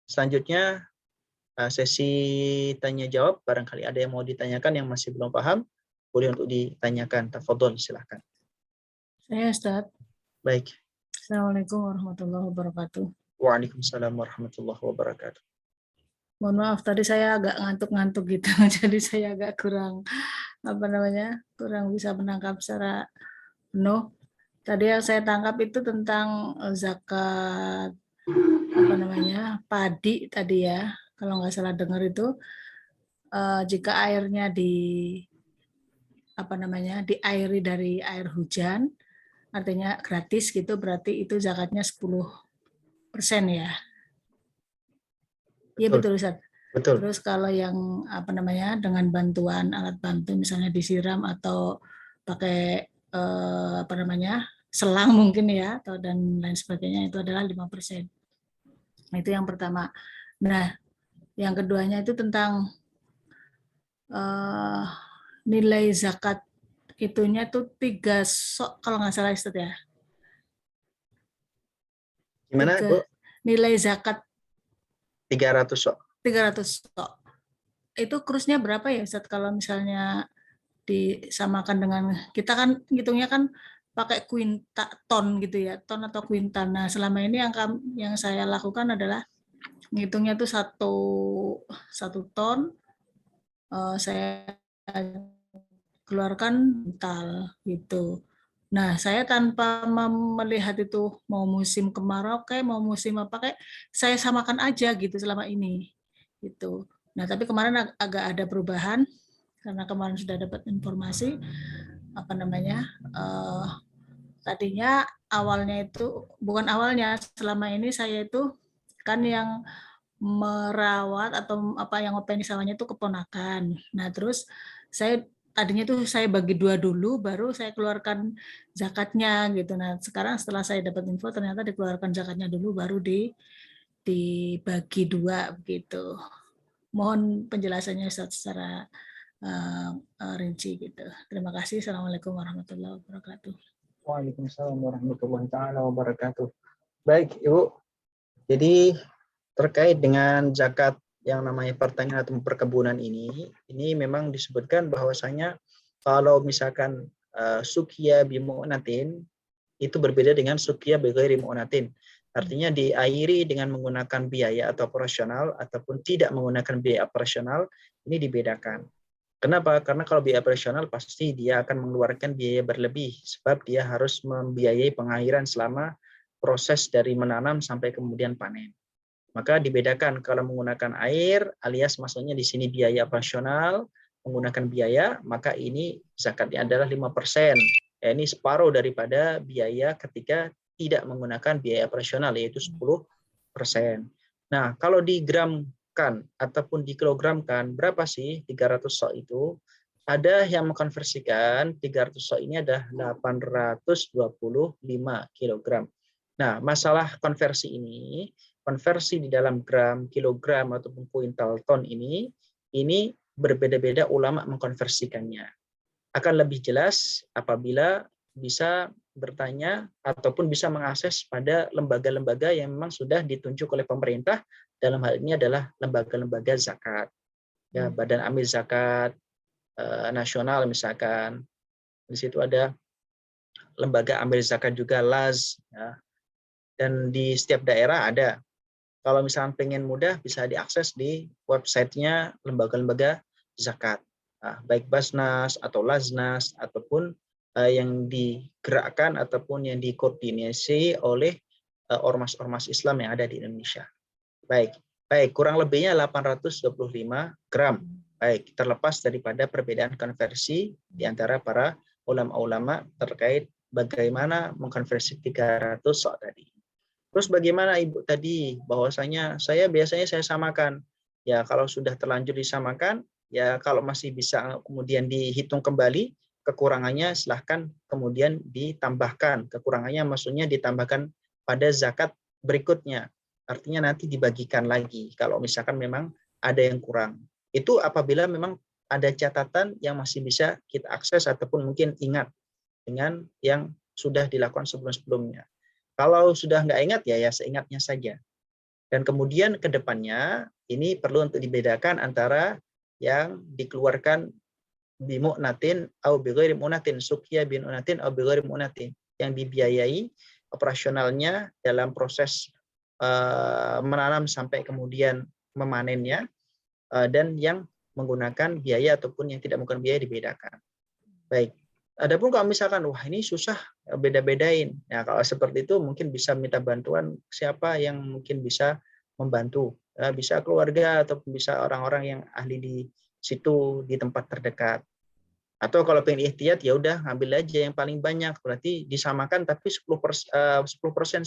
Selanjutnya sesi tanya jawab, barangkali ada yang mau ditanyakan yang masih belum paham, boleh untuk ditanyakan. Tafadhol, silakan. Saya Ustaz. Baik. Assalamualaikum warahmatullahi wabarakatuh. Waalaikumsalam warahmatullahi wabarakatuh. Mohon maaf tadi saya agak ngantuk-ngantuk gitu, jadi saya agak kurang kurang bisa menangkap secara penuh. Tadi yang saya tangkap itu tentang zakat padi tadi ya, kalau nggak salah dengar itu jika airnya diairi dari air hujan, artinya gratis gitu, berarti itu zakatnya 10% ya. Iya Betul, betul Ustaz. betul. Terus kalau yang apa namanya dengan bantuan alat bantu misalnya disiram atau pakai apa namanya selang mungkin ya atau dan lain sebagainya itu adalah 5%. Nah, itu yang pertama. Nah, yang keduanya itu tentang eh, nilai zakat itunya tuh 3 sok kalau nggak salah Ustaz ya. Gimana, Bu? Nilai zakat 300 sok. 300 sok. Itu kursnya berapa ya Ustaz kalau misalnya disamakan dengan kita kan hitungnya kan pakai kuinta ton gitu ya, ton atau kuintan. Nah, selama ini yang saya lakukan adalah ngitungnya tuh satu ton saya keluarkan mental gitu. Nah, saya tanpa melihat itu mau musim kemarau kayak mau musim apa kayak saya samakan aja gitu selama ini gitu. Nah, tapi kemarin agak ada perubahan karena kemarin sudah dapat informasi apa namanya tadinya awalnya itu bukan awalnya selama ini saya itu kan yang merawat atau apa yang ngopeni sawahnya itu keponakan. Nah terus saya tadinya tuh saya bagi 2 dulu baru saya keluarkan zakatnya gitu. Nah sekarang setelah saya dapat info ternyata dikeluarkan zakatnya dulu baru dibagi 2 begitu. Mohon penjelasannya secara rinci gitu. Terima kasih. Assalamualaikum warahmatullahi wabarakatuh. Waalaikumsalam warahmatullahi taala wabarakatuh. Baik, Ibu. Jadi terkait dengan zakat yang namanya pertanian atau perkebunan ini memang disebutkan bahwasanya kalau misalkan sukia bimu'natin itu berbeda dengan sukia bighairi mu'natin. Artinya diairi dengan menggunakan biaya atau operasional ataupun tidak menggunakan biaya operasional, ini dibedakan. Kenapa? Karena kalau biaya operasional pasti dia akan mengeluarkan biaya berlebih sebab dia harus membiayai pengairan selama proses dari menanam sampai kemudian panen. Maka dibedakan kalau menggunakan air alias maksudnya di sini biaya operasional, menggunakan biaya, maka ini zakatnya adalah 5%. Ya, ini separuh daripada biaya ketika tidak menggunakan biaya operasional yaitu 10%. Nah, kalau digramkan ataupun dikilogramkan, berapa sih 300 sok itu? Ada yang mengkonversikan 300 sok ini adalah 825 kg. Nah, masalah konversi ini, konversi di dalam gram, kilogram, ataupun kuintal, ton ini berbeda-beda ulama mengkonversikannya. Akan lebih jelas apabila bisa bertanya ataupun bisa mengakses pada lembaga-lembaga yang memang sudah ditunjuk oleh pemerintah, dalam hal ini adalah lembaga-lembaga zakat. Ya, Badan Amil Zakat Nasional misalkan. Di situ ada lembaga amil zakat juga LAZ, ya. Dan di setiap daerah ada. Kalau misalnya pengen mudah bisa diakses di websitenya lembaga-lembaga zakat, baik Basnas atau Laznas ataupun yang digerakkan ataupun yang dikoordinasi oleh ormas-ormas Islam yang ada di Indonesia. Baik, kurang lebihnya 825 gram. Baik, terlepas daripada perbedaan konversi di antara para ulama-ulama terkait bagaimana mengkonversi 300 sok tadi. Terus bagaimana Ibu tadi bahwasanya biasanya saya samakan. Ya kalau sudah terlanjur disamakan, ya kalau masih bisa kemudian dihitung kembali kekurangannya silahkan kemudian ditambahkan. Kekurangannya maksudnya ditambahkan pada zakat berikutnya. Artinya nanti dibagikan lagi kalau misalkan memang ada yang kurang. Itu apabila memang ada catatan yang masih bisa kita akses ataupun mungkin ingat dengan yang sudah dilakukan sebelum-sebelumnya. Kalau sudah nggak ingat ya seingatnya saja. Dan kemudian ke depannya ini perlu untuk dibedakan antara yang dikeluarkan bimu'natin atau bighairi mu'natin, suqya bimu'natin atau bighairi mu'natin, yang dibiayai operasionalnya dalam proses menanam sampai kemudian memanennya, dan yang menggunakan biaya ataupun yang tidak menggunakan biaya dibedakan. Baik. Adapun kalau misalkan wah ini susah beda-bedain, ya kalau seperti itu mungkin bisa minta bantuan siapa yang mungkin bisa membantu, bisa keluarga ataupun bisa orang-orang yang ahli di situ di tempat terdekat. Atau kalau pengen ihtiyat ya udah ngambil aja yang paling banyak, berarti disamakan tapi 10%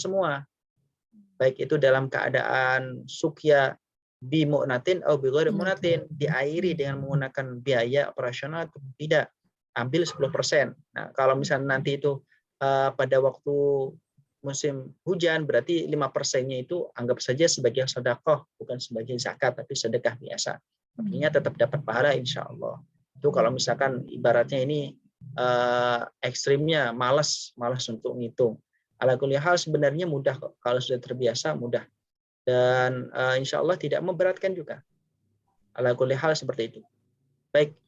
semua. Baik itu dalam keadaan sukya bimu'natin atau bighairi mu'natin, diairi dengan menggunakan biaya operasional atau tidak, ambil 10%. Nah, kalau misalnya nanti itu pada waktu musim hujan, berarti 5%-nya itu anggap saja sebagai sedekah, bukan sebagai zakat, tapi sedekah biasa. Artinya tetap dapat pahala insya Allah. Itu kalau misalkan ibaratnya ini ekstrimnya malas untuk ngitung. Ala kulli hal sebenarnya mudah kok. Kalau sudah terbiasa mudah. Dan insya Allah tidak memberatkan juga. Ala kulli hal seperti itu. Baik,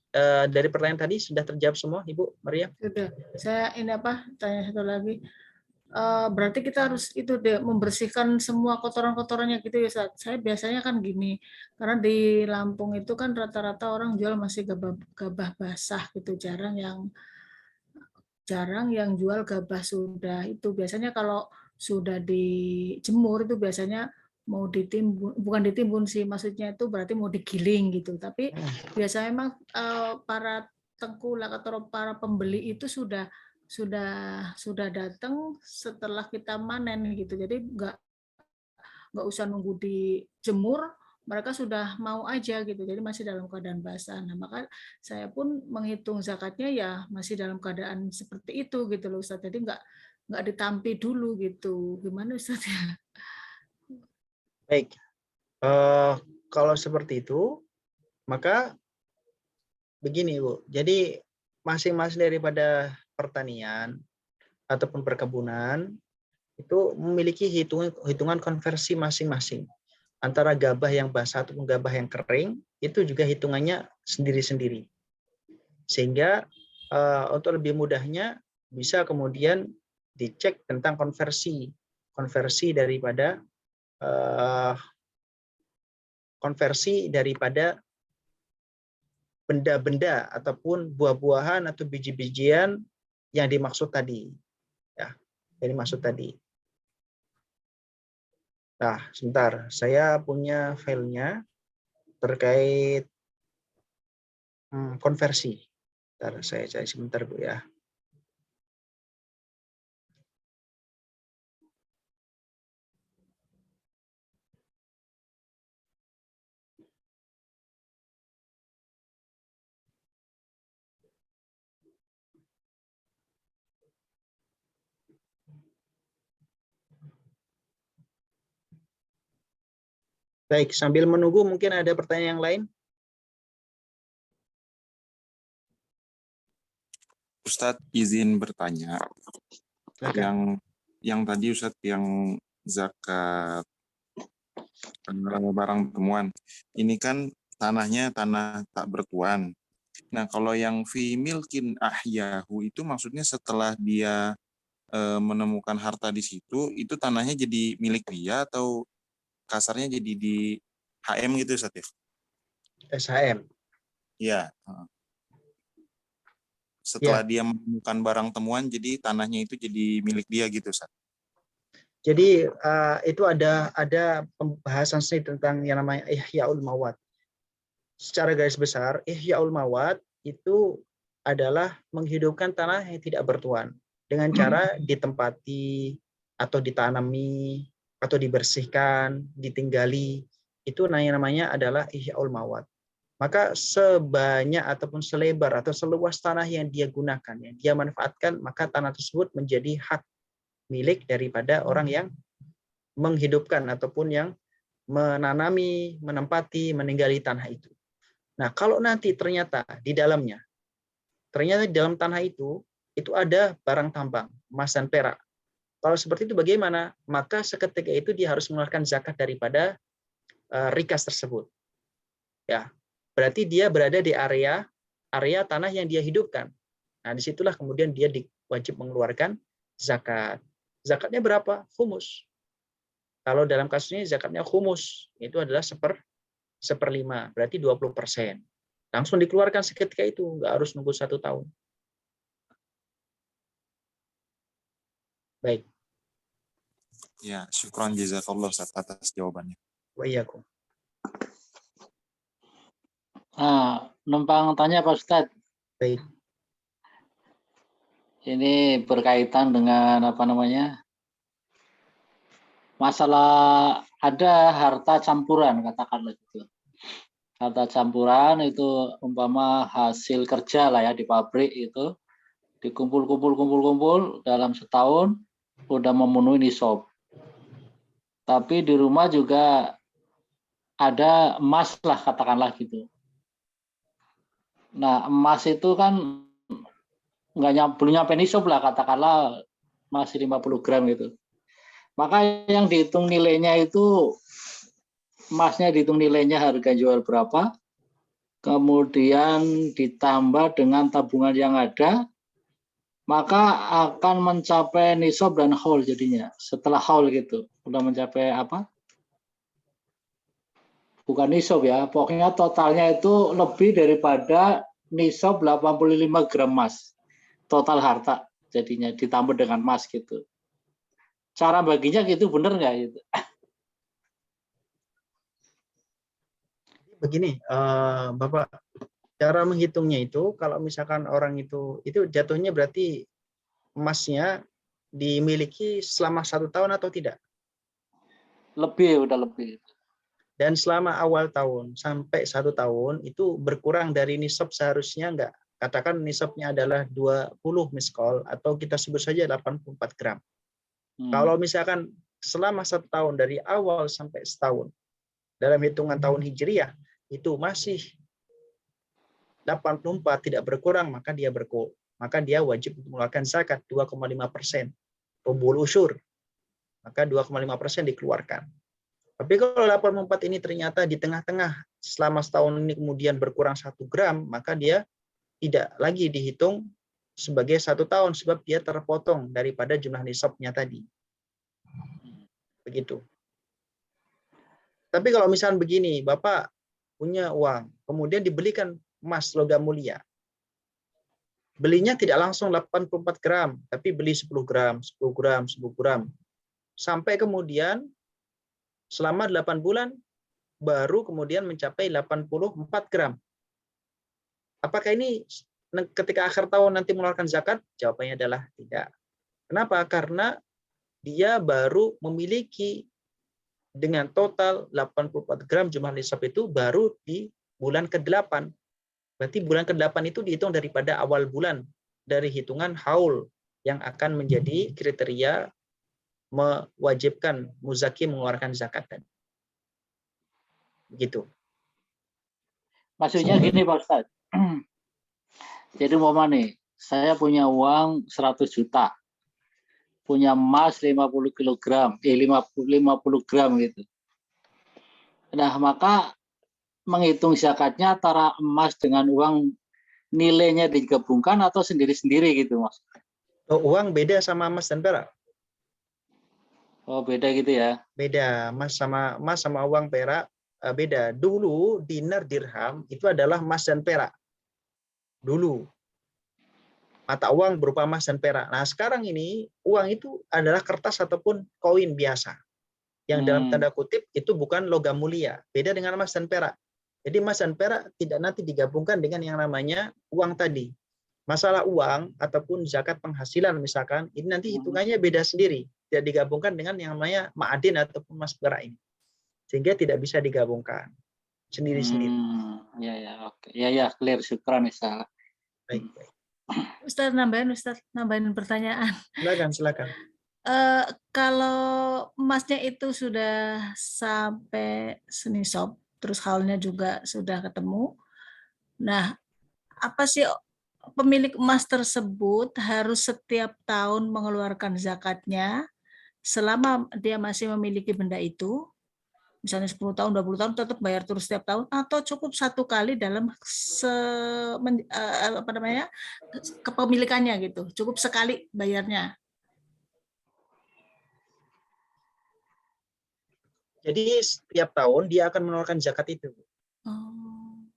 dari pertanyaan tadi sudah terjawab semua Ibu Maria? Sudah. Saya ini tanya satu lagi. Berarti kita harus itu deh membersihkan semua kotoran-kotorannya gitu ya Ustaz. Saya biasanya kan gini, karena di Lampung itu kan rata-rata orang jual masih gabah basah gitu, jarang yang jual gabah sudah itu. Biasanya kalau sudah dijemur itu biasanya mau ditimbun, bukan ditimbun sih, maksudnya itu berarti mau digiling gitu. Tapi biasanya memang para tengkulak atau para pembeli itu sudah datang setelah kita manen gitu. Jadi nggak usah nunggu dijemur, mereka sudah mau aja gitu. Jadi masih dalam keadaan basah. Nah, maka saya pun menghitung zakatnya ya masih dalam keadaan seperti itu gitu loh Ustaz. Jadi nggak ditampi dulu gitu. Gimana Ustaz ya? Baik. Kalau seperti itu, maka begini Bu. Jadi masing-masing daripada pertanian ataupun perkebunan itu memiliki hitungan konversi masing-masing. Antara gabah yang basah ataupun gabah yang kering, itu juga hitungannya sendiri-sendiri. Sehingga untuk lebih mudahnya bisa kemudian dicek tentang konversi daripada benda-benda ataupun buah-buahan atau biji-bijian yang dimaksud tadi. Ya, yang dimaksud tadi. Nah, sebentar, saya punya filenya terkait konversi. Bentar, saya cari sebentar Bu ya. Baik, sambil menunggu mungkin ada pertanyaan yang lain. Ustadz izin bertanya. Silakan. Yang tadi Ustadz yang zakat barang temuan. Ini kan tanahnya tanah tak bertuan. Nah, kalau yang fi milkin ahyahu itu maksudnya setelah dia menemukan harta di situ, itu tanahnya jadi milik dia atau kasarnya jadi di HM gitu Ustaz ya? SHM. Iya. Setelah dia menemukan barang temuan, jadi tanahnya itu jadi milik dia gitu Ustaz. Jadi itu ada pembahasan sendiri tentang yang namanya Ihya'ul Mawad. Secara garis besar, Ihya'ul Mawad itu adalah menghidupkan tanah yang tidak bertuan dengan cara ditempati atau ditanami atau dibersihkan, ditinggali. Itu namanya adalah Ihya'ul Mawad. Maka sebanyak ataupun selebar atau seluas tanah yang dia gunakan, yang dia manfaatkan, maka tanah tersebut menjadi hak milik daripada orang yang menghidupkan ataupun yang menanami, menempati, meninggali tanah itu. Nah, kalau nanti ternyata di dalam tanah itu ada barang tambang, emas dan perak. Kalau seperti itu bagaimana? Maka seketika itu dia harus mengeluarkan zakat daripada rikas tersebut. Ya, berarti dia berada di area tanah yang dia hidupkan. Nah, disitulah kemudian dia wajib mengeluarkan zakat. Zakatnya berapa? Khumus. Kalau dalam kasus ini zakatnya khumus, itu adalah 1/5, berarti 20%. Langsung dikeluarkan seketika itu, nggak harus nunggu 1 tahun. Baik. Ya, syukran jazakallah Ustaz atas jawabannya. Wa iyyakum. Numpang tanya Pak Ustadz. Baik. Ini berkaitan dengan apa namanya? Masalah ada harta campuran katakanlah gitu. Harta campuran itu umpama hasil kerja lah ya di pabrik itu dikumpul dalam setahun udah memenuhi nisab. Tapi di rumah juga ada emas lah katakanlah gitu. Nah, emas itu kan belum nyampe nisab lah katakanlah masih 50 gram gitu. Maka yang dihitung nilainya itu emasnya dihitung nilainya harga jual berapa, kemudian ditambah dengan tabungan yang ada, maka akan mencapai nisab dan haul jadinya. Setelah haul gitu, udah mencapai apa? Bukan nisab ya, pokoknya totalnya itu lebih daripada nisab 85 gram emas. Total harta jadinya ditambah dengan emas gitu. Cara baginya gitu bener nggak gitu? Begini, Bapak, cara menghitungnya itu kalau misalkan orang itu jatuhnya berarti emasnya dimiliki selama 1 tahun atau tidak? Lebih, udah lebih. Dan selama awal tahun sampai 1 tahun itu berkurang dari nisab seharusnya enggak? Katakan nisabnya adalah 20 miskol atau kita sebut saja 84 gram. Kalau misalkan selama 1 tahun dari awal sampai setahun dalam hitungan tahun Hijriah itu masih 84 tidak berkurang, maka dia wajib mengeluarkan zakat 2,5%. Rubul usyur. Maka 2,5% dikeluarkan. Tapi kalau 84 ini ternyata di tengah-tengah selama setahun ini kemudian berkurang 1 gram, maka dia tidak lagi dihitung sebagai 1 tahun sebab dia terpotong daripada jumlah nisabnya tadi. Begitu. Tapi kalau misalnya begini, Bapak punya uang, kemudian dibelikan emas logam mulia. Belinya tidak langsung 84 gram, tapi beli 10 gram, 10 gram, 10 gram. Sampai kemudian selama 8 bulan baru kemudian mencapai 84 gram. Apakah ini ketika akhir tahun nanti mengeluarkan zakat? Jawabannya adalah tidak. Kenapa? Karena dia baru memiliki dengan total 84 gram jumlah nisab itu baru di bulan ke-8. Berarti bulan ke-8 itu dihitung daripada awal bulan dari hitungan haul yang akan menjadi kriteria mewajibkan muzaki mengeluarkan zakat tadi. Begitu. Maksudnya gini Pak Ustadz. Jadi umpama nih, saya punya uang 100 juta. Punya emas 50 kilogram, 50 gram gitu. Nah, maka menghitung zakatnya antara emas dengan uang nilainya digabungkan atau sendiri-sendiri gitu, Mas? Oh, uang beda sama emas dan perak. Oh, beda gitu ya. Beda, emas sama uang perak beda. Dulu dinar dirham itu adalah emas dan perak. Dulu mata uang berupa emas dan perak. Nah, sekarang ini uang itu adalah kertas ataupun koin biasa. Yang dalam tanda kutip itu bukan logam mulia. Beda dengan emas dan perak. Jadi emas dan perak tidak nanti digabungkan dengan yang namanya uang tadi. Masalah uang ataupun zakat penghasilan misalkan, ini nanti hitungannya beda sendiri. Tidak digabungkan dengan yang namanya ma'adin ataupun emas perak ini. Sehingga tidak bisa digabungkan sendiri-sendiri. Ya, oke. Ya, clear. Syukran, Ustaz. Baik. Ustaz, nambahin pertanyaan. Silakan. Kalau emasnya itu sudah sampai senisab, terus haulnya juga sudah ketemu. Nah, apa sih pemilik emas tersebut harus setiap tahun mengeluarkan zakatnya selama dia masih memiliki benda itu? Misalnya 10 tahun, 20 tahun tetap bayar terus setiap tahun, atau cukup 1 kali dalam kepemilikannya gitu, cukup sekali bayarnya. Jadi setiap tahun dia akan mengeluarkan zakat itu.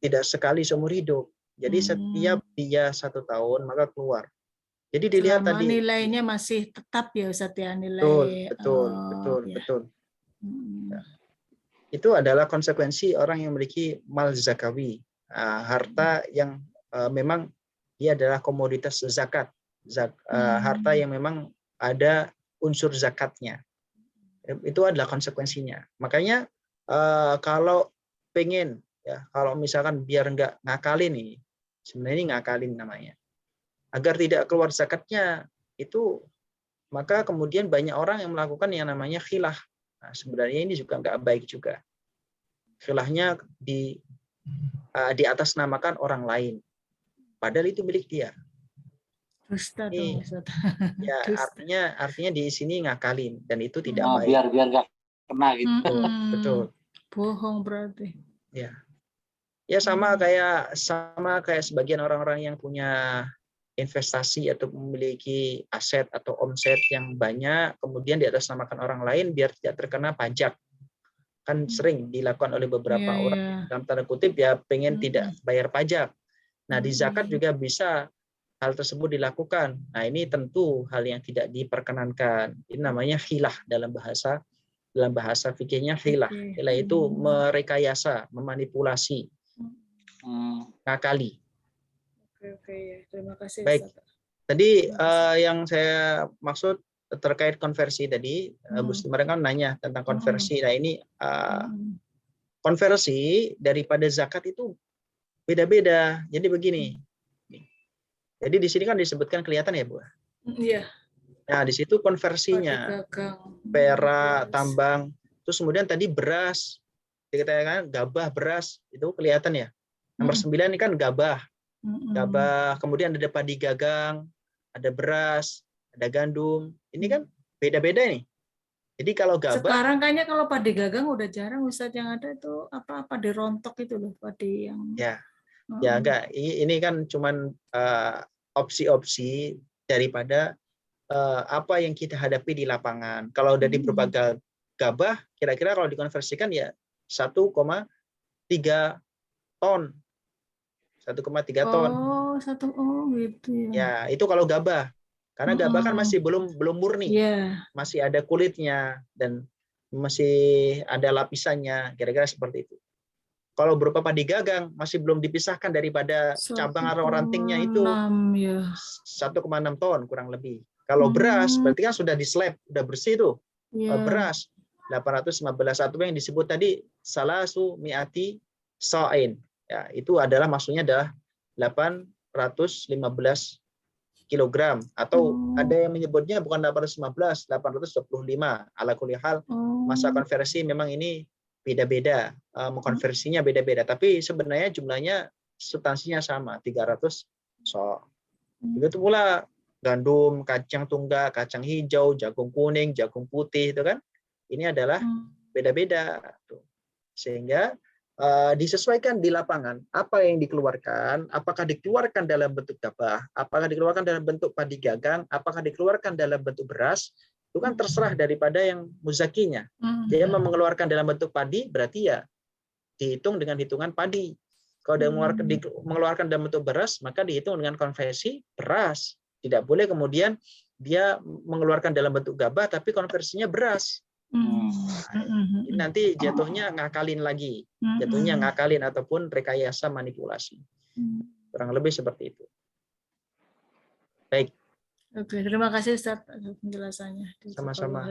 Tidak sekali seumur hidup. Jadi setiap dia 1 tahun maka keluar. Jadi dilihat selama tadi nilainya masih tetap ya Ustaz ya, nilai. Betul. Ya. Itu adalah konsekuensi orang yang memiliki mal zakawi, harta yang memang dia adalah komoditas zakat. harta yang memang ada unsur zakatnya. Itu adalah konsekuensinya. Makanya kalau pengen ya, kalau misalkan biar nggak ngakalin nih, sebenarnya ini ngakalin namanya. Agar tidak keluar zakatnya itu, maka kemudian banyak orang yang melakukan yang namanya khilah. Nah, sebenarnya ini juga nggak baik juga. Khilahnya di atas namakan orang lain. Padahal itu milik dia. Dusta Ini dong, Ustaz. ya Dusta. artinya di sini ngakalin dan itu tidak Nah, baik. biar nggak kena gitu. Betul. Bohong berarti. Ya. Ya sama kayak sebagian orang-orang yang punya investasi atau memiliki aset atau omset yang banyak, kemudian di atas namakan orang lain biar tidak terkena pajak. Kan sering dilakukan oleh beberapa Iya, orang iya. dalam tanda kutip ya pengen tidak bayar pajak. Nah, di zakat juga bisa hal tersebut dilakukan. Nah, ini tentu hal yang tidak diperkenankan. Ini namanya khilah dalam bahasa fikihnya khilah. Oke. Khilah itu merekayasa, memanipulasi, ngakali. Oke, ya. Terima kasih, Baik. Ustaz. Tadi yang saya maksud terkait konversi tadi, Gus Timar kan nanya tentang konversi. Nah, ini konversi daripada zakat itu beda-beda. Jadi begini. Jadi di sini kan disebutkan kelihatan ya, Bu. Iya. Nah, di situ konversinya perak, tambang, terus kemudian tadi beras, dikatakan gabah, beras, itu kelihatan ya. Nomor 9 ini kan gabah. Gabah, kemudian ada padi gagang, ada beras, ada gandum. Ini kan beda-beda nih. Jadi kalau gabah sekarang kayaknya kalau padi gagang udah jarang, Ustaz, yang ada itu apa di rontok itu loh, padi yang ya enggak, ini kan cuman opsi-opsi daripada apa yang kita hadapi di lapangan. Kalau udah di berbagai gabah, kira-kira kalau dikonversikan ya 1,3 ton. 1,3 ton. Oh, gitu ya. Ya, itu kalau gabah. Karena gabah kan masih belum murni. Iya. Masih ada kulitnya dan masih ada lapisannya, kira-kira seperti itu. Kalau berupa padi gagang masih belum dipisahkan daripada cabang atau rantingnya itu 1,6 ton kurang lebih. Kalau beras berarti kan sudah dislab, udah bersih tuh. Beras 815 satu yang disebut tadi salasu mi'ati sa'in. Ya, itu adalah maksudnya adalah 815 kilogram atau ada yang menyebutnya bukan 815, 825. Ala kulli hal masa konversi memang ini beda-beda, mengkonversinya beda-beda, tapi sebenarnya jumlahnya substansinya sama, 300 sok. Begitu pula gandum, kacang tunggal, kacang hijau, jagung kuning, jagung putih itu kan, ini adalah beda-beda. Sehingga disesuaikan di lapangan apa yang dikeluarkan, apakah dikeluarkan dalam bentuk gabah, apakah dikeluarkan dalam bentuk padi gagang, apakah dikeluarkan dalam bentuk beras, itu kan terserah daripada yang muzakinya. Dia mengeluarkan dalam bentuk padi, berarti ya dihitung dengan hitungan padi. Kalau dia mengeluarkan dalam bentuk beras, maka dihitung dengan konversi beras. Tidak boleh kemudian dia mengeluarkan dalam bentuk gabah, tapi konversinya beras. Nanti jatuhnya ngakalin lagi. Jatuhnya ngakalin ataupun rekayasa manipulasi. Kurang lebih seperti itu. Baik. Oke, terima kasih Ustaz atas penjelasannya. Sama-sama.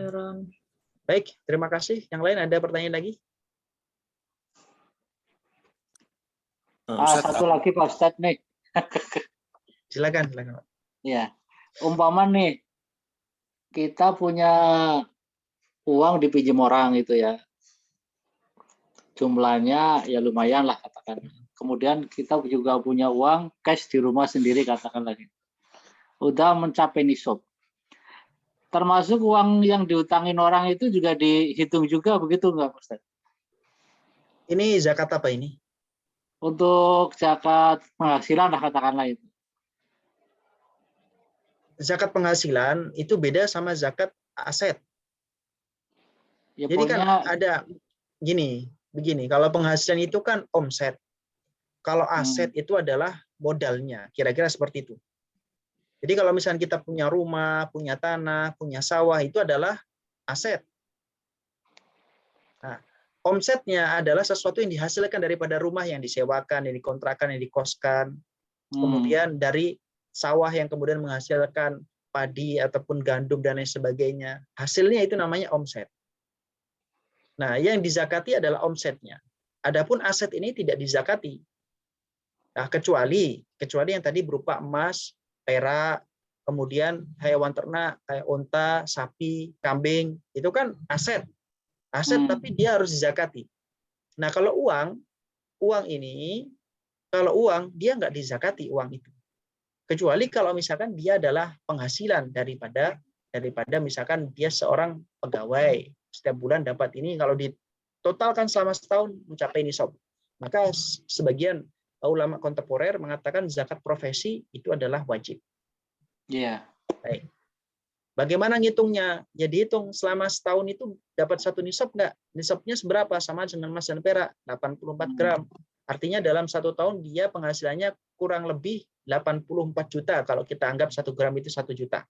Baik, terima kasih. Yang lain ada pertanyaan lagi? Satu lagi Pak Ustadz nih. Silakan. Ya, umpama nih kita punya uang dipinjam orang itu ya, jumlahnya ya lumayan lah katakan. Kemudian kita juga punya uang cash di rumah sendiri katakan lagi. Udah mencapai nisab. Termasuk uang yang diutangin orang itu juga dihitung juga begitu nggak Ustaz? Ini zakat apa ini? Untuk zakat penghasilan lah katakanlah itu. Zakat penghasilan itu beda sama zakat aset. Ya, jadi kan ada begini, kalau penghasilan itu kan omset. Kalau aset itu adalah modalnya, kira-kira seperti itu. Jadi kalau misalnya kita punya rumah, punya tanah, punya sawah, itu adalah aset. Nah, omsetnya adalah sesuatu yang dihasilkan daripada rumah yang disewakan, yang dikontrakkan, yang dikoskan. Kemudian dari sawah yang kemudian menghasilkan padi ataupun gandum dan lain sebagainya. Hasilnya itu namanya omset. Nah, yang dizakati adalah omsetnya. Adapun aset ini tidak dizakati. Nah, kecuali yang tadi berupa emas, perak, kemudian hewan ternak kayak unta, sapi, kambing, itu kan aset. Aset tapi dia harus dizakati. Nah, kalau uang ini, kalau uang dia nggak dizakati uang itu. Kecuali kalau misalkan dia adalah penghasilan daripada misalkan dia seorang pegawai, setiap bulan dapat ini, kalau ditotalkan selama setahun mencapai nisab. Maka sebagian ulama kontemporer mengatakan zakat profesi itu adalah wajib. Iya. Baik. Bagaimana ngitungnya? Ya dihitung selama setahun itu dapat satu nisab nggak? Nisabnya seberapa? Sama dengan emas dan perak, 84 gram. Artinya dalam satu tahun dia penghasilannya kurang lebih 84 juta kalau kita anggap 1 gram itu 1 juta.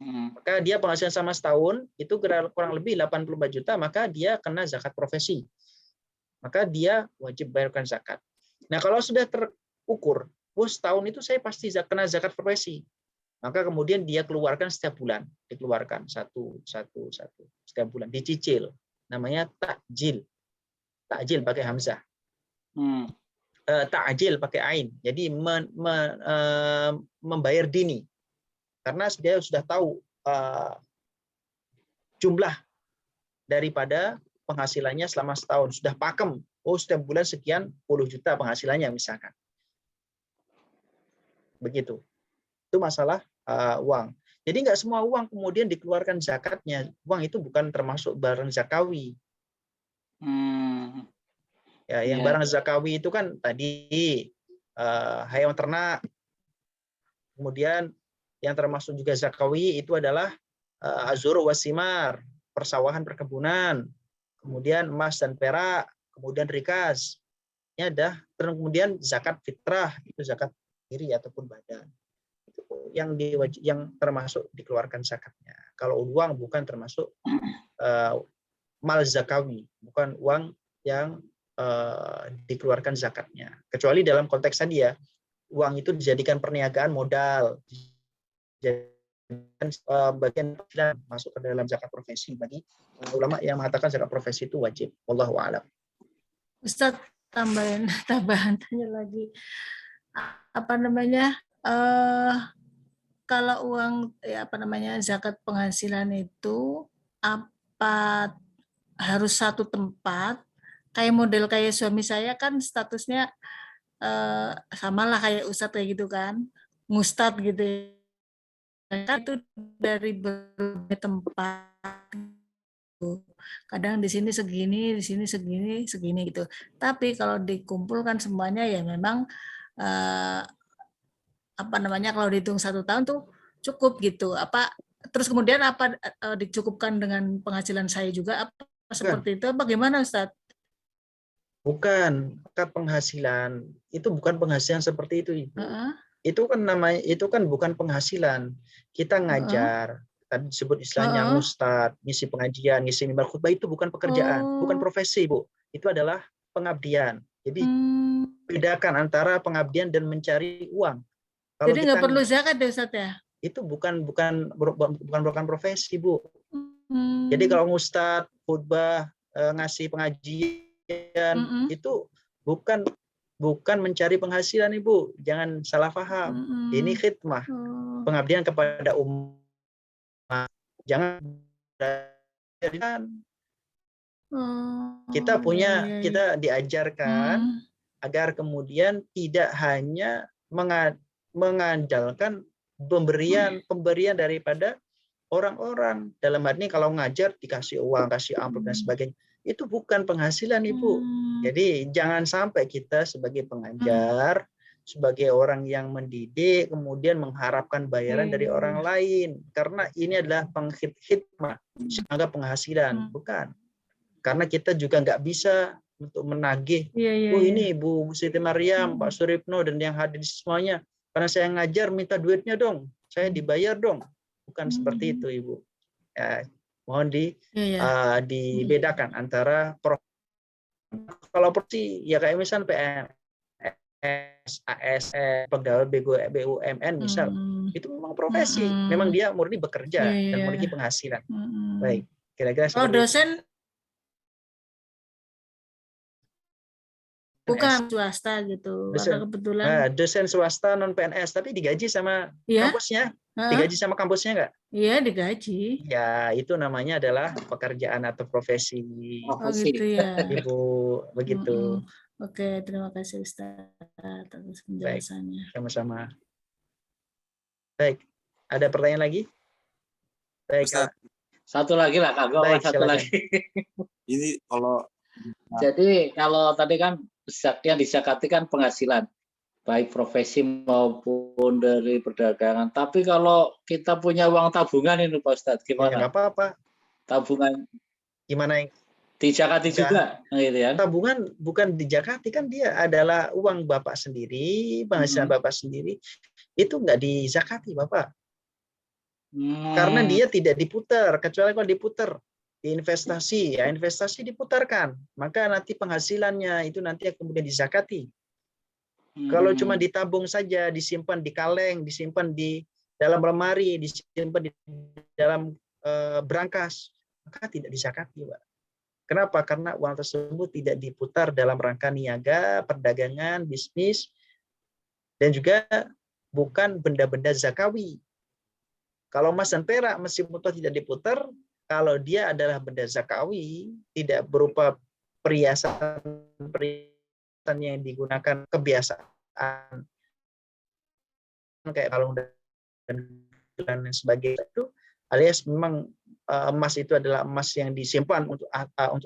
Maka dia penghasilan sama setahun itu kurang lebih 84 juta, maka dia kena zakat profesi. Maka dia wajib bayarkan zakat. Nah, kalau sudah terukur, setahun itu saya pasti kena zakat profesi. Maka kemudian dia keluarkan setiap bulan, dikeluarkan satu setiap bulan, dicicil. Namanya takjil. Takjil pakai hamzah. Ta'jil pakai ain. Jadi membayar dini. Karena dia sudah tahu jumlah daripada penghasilannya selama setahun. Sudah pakem. Setiap bulan sekian puluh juta penghasilannya misalkan. Begitu. Itu masalah uang. Jadi nggak semua uang kemudian dikeluarkan zakatnya. Uang itu bukan termasuk barang zakawi. Ya, yang barang zakawi itu kan tadi hewan ternak. Kemudian yang termasuk juga zakawi itu adalah azur wasimar, persawahan perkebunan, kemudian emas dan perak, kemudian rikas. Ini ada kemudian zakat fitrah, itu zakat diri ataupun badan. Itu yang termasuk dikeluarkan zakatnya. Kalau uang bukan termasuk mal zakawi, bukan uang yang dikeluarkan zakatnya. Kecuali dalam konteks tadi ya, uang itu dijadikan perniagaan modal, bagian masuk ke dalam zakat profesi bagi ulama yang mengatakan zakat profesi itu wajib. Wallahu a'lam. Ustaz, tambahan tanya lagi. Apa namanya? Kalau uang zakat penghasilan itu apa harus satu tempat? Kayak model kayak suami saya kan statusnya sama lah kayak Ustadz kayak gitu kan, ngustad gitu. Kan itu dari berbagai tempat. Kadang di sini segini, di sini segini gitu. Tapi kalau dikumpulkan semuanya ya memang kalau dihitung 1 tahun tuh cukup gitu. Terus kemudian dicukupkan dengan penghasilan saya juga apa seperti itu? Bagaimana Ustadz? Bukan, penghasilan itu bukan penghasilan seperti itu, Ibu. Itu kan bukan penghasilan. Kita ngajar, tadi disebut istilahnya ustad, ngisi pengajian, ngisi mimbar khutbah, itu bukan pekerjaan, bukan profesi, Bu. Itu adalah pengabdian. Jadi bedakan antara pengabdian dan mencari uang. Jadi nggak perlu zakat ya Ustadz ya? Itu bukan profesi, Bu. Jadi kalau ustad, khutbah, ngasih pengajian, itu bukan mencari penghasilan, Ibu. Jangan salah paham. Ini khidmah, pengabdian kepada umat. Jangan kita diajarkan agar kemudian tidak hanya mengandalkan pemberian daripada orang-orang. Dalam hal ini kalau ngajar dikasih uang, kasih amplop dan sebagainya. Itu bukan penghasilan, Ibu. Jadi jangan sampai kita sebagai pengajar, sebagai orang yang mendidik, kemudian mengharapkan bayaran dari orang lain. Karena ini adalah penghidmah, anggap penghasilan. Bukan. Karena kita juga nggak bisa untuk menagih. Ini Bu Siti Maryam, Pak Suripno, dan yang hadir semuanya. Karena saya ngajar, minta duitnya dong. Saya dibayar dong. Bukan seperti itu, Ibu. Ya, mohon dibedakan antara kalau profesi ya kayak misalnya ASN, pegawai BUMN misal, itu memang profesi, memang dia murni bekerja dan memiliki penghasilan. Baik, kira-kira Oh, seperti itu. dosen bukan swasta gitu, karena Dosen, kebetulan dosen swasta non PNS tapi digaji sama Iya. kampusnya, digaji sama kampusnya nggak? Iya, digaji. Ya, itu namanya adalah pekerjaan atau profesi. Oh gitu ya. Ibu, begitu. Oke, terima kasih Ustaz atas penjelasannya. Sama-sama. Baik, ada pertanyaan lagi? Baik, Ustaz. Kak. Satu lagi lah, Kak. Baik, Satu silakan. lagi. Ini kalau Jadi kalau tadi kan yang disakati kan penghasilan, baik profesi maupun dari perdagangan. Tapi kalau kita punya uang tabungan ini Pak Ustadz, Ya, gimana? nggak apa-apa. Tabungan Gimana yang dijakati juga, gitu ya? tabungan bukan dijakati, kan dia adalah uang Bapak sendiri, penghasilan Bapak sendiri, itu nggak dizakati Bapak. Karena dia tidak diputar, kecuali kalau diputar investasi, ya investasi diputarkan, maka nanti penghasilannya itu nanti kemudian dizakati. Kalau cuma ditabung saja, disimpan di kaleng, disimpan di dalam lemari, disimpan di dalam berangkas, maka tidak dizakati, Pak. Kenapa? Karena uang tersebut tidak diputar dalam rangka niaga, perdagangan, bisnis, dan juga bukan benda-benda zakawi. Kalau emas dan perak meskipun tidak diputar, kalau dia adalah benda zakawi, tidak berupa perhiasan yang digunakan kebiasaan kayak kalung dan sebagainya itu, alias memang emas itu adalah emas yang disimpan untuk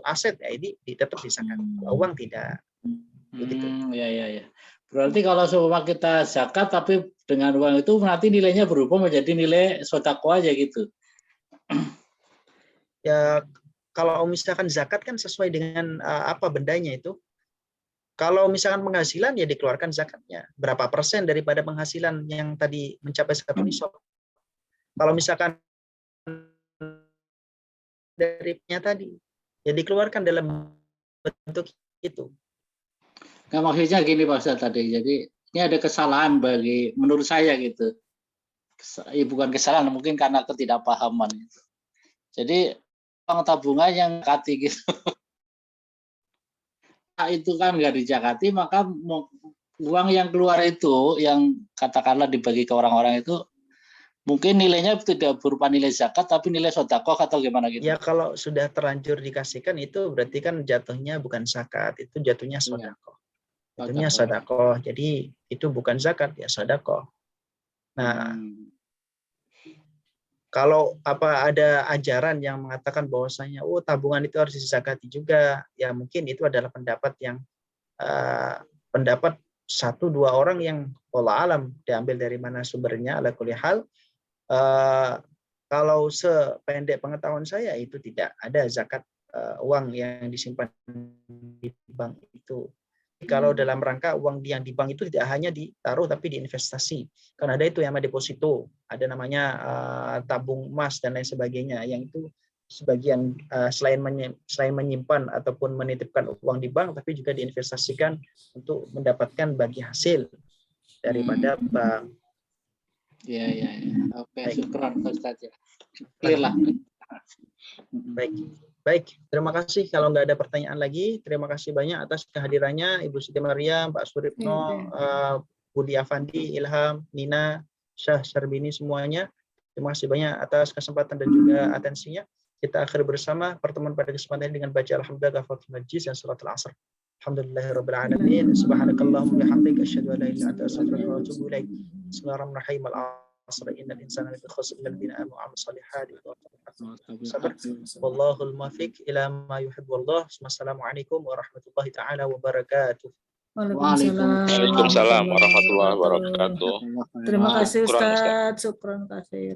aset, ya ini tetap dizakat. Uang tidak. Begitu. Ya. Berarti kalau seumpama kita zakat tapi dengan uang itu nanti nilainya berubah menjadi nilai sedekah aja gitu. Ya, kalau misalkan zakat kan sesuai dengan apa bendanya itu. Kalau misalkan penghasilan ya dikeluarkan zakatnya. Berapa persen daripada penghasilan yang tadi mencapai zakatul nisab. Kalau misalkan darinya tadi ya dikeluarkan dalam bentuk itu. Nah, maksudnya gini Pak Ustadz tadi. Jadi ini ada kesalahan menurut saya gitu. Bukan kesalahan, mungkin karena ketidakpahaman gitu. Jadi uang tabungan yang zakati gitu. Itu kan nggak dijakati, maka uang yang keluar itu yang katakanlah dibagi ke orang-orang itu mungkin nilainya tidak berupa nilai zakat tapi nilai sedekah atau gimana gitu. Ya kalau sudah terlanjur dikasihkan itu berarti kan jatuhnya bukan zakat, itu jatuhnya sedekah. Jatuhnya sedekah. Jadi itu bukan zakat, ya sedekah. Nah, kalau ada ajaran yang mengatakan bahwasanya tabungan itu harus dizakati juga, ya mungkin itu adalah pendapat yang pendapat 1-2 orang yang wallahu alam, diambil dari mana sumbernya, ala kulli hal. Kalau sependek pengetahuan saya itu tidak ada zakat uang yang disimpan di bank itu. Kalau dalam rangka uang yang di bank itu tidak hanya ditaruh tapi diinvestasi. Karena ada itu yang namanya deposito, ada namanya tabung emas dan lain sebagainya, yang itu sebagian selain menyimpan ataupun menitipkan uang di bank, tapi juga diinvestasikan untuk mendapatkan bagi hasil daripada bank. Ya. Oke, syukran Ustaz ya. Clear lah. Baik, terima kasih. Kalau nggak ada pertanyaan lagi, terima kasih banyak atas kehadirannya Ibu Siti Maryam, Pak Suripno, Budi Afandi, Ilham, Nina, Syah Syarbini, semuanya. Terima kasih banyak atas kesempatan dan juga atensinya. Kita akhir bersama pertemuan pada kesempatan ini dengan baca Alhamdulillah, Ghafaratul Majlis, dan Suratul Asr. Alhamdulillahirabbil alamin. Subhanakallahumma wa bihamdika asyhadu an la ilaha illa anta astaghfiruka wa atubu ilaik. Bismillahirrahmanirrahim. Al-'asr innal insana lafi khusr illa alladziina aamanu wa 'amilus shalihati wa tawasaw wallahul muwaffiq ila ma yuhibbu wallah. Wassalamualaikum warahmatullahi taala wabarakatuh. Waalaikumsalam warahmatullahi wabarakatuh. Terima kasih Ustaz. Syukran kasih.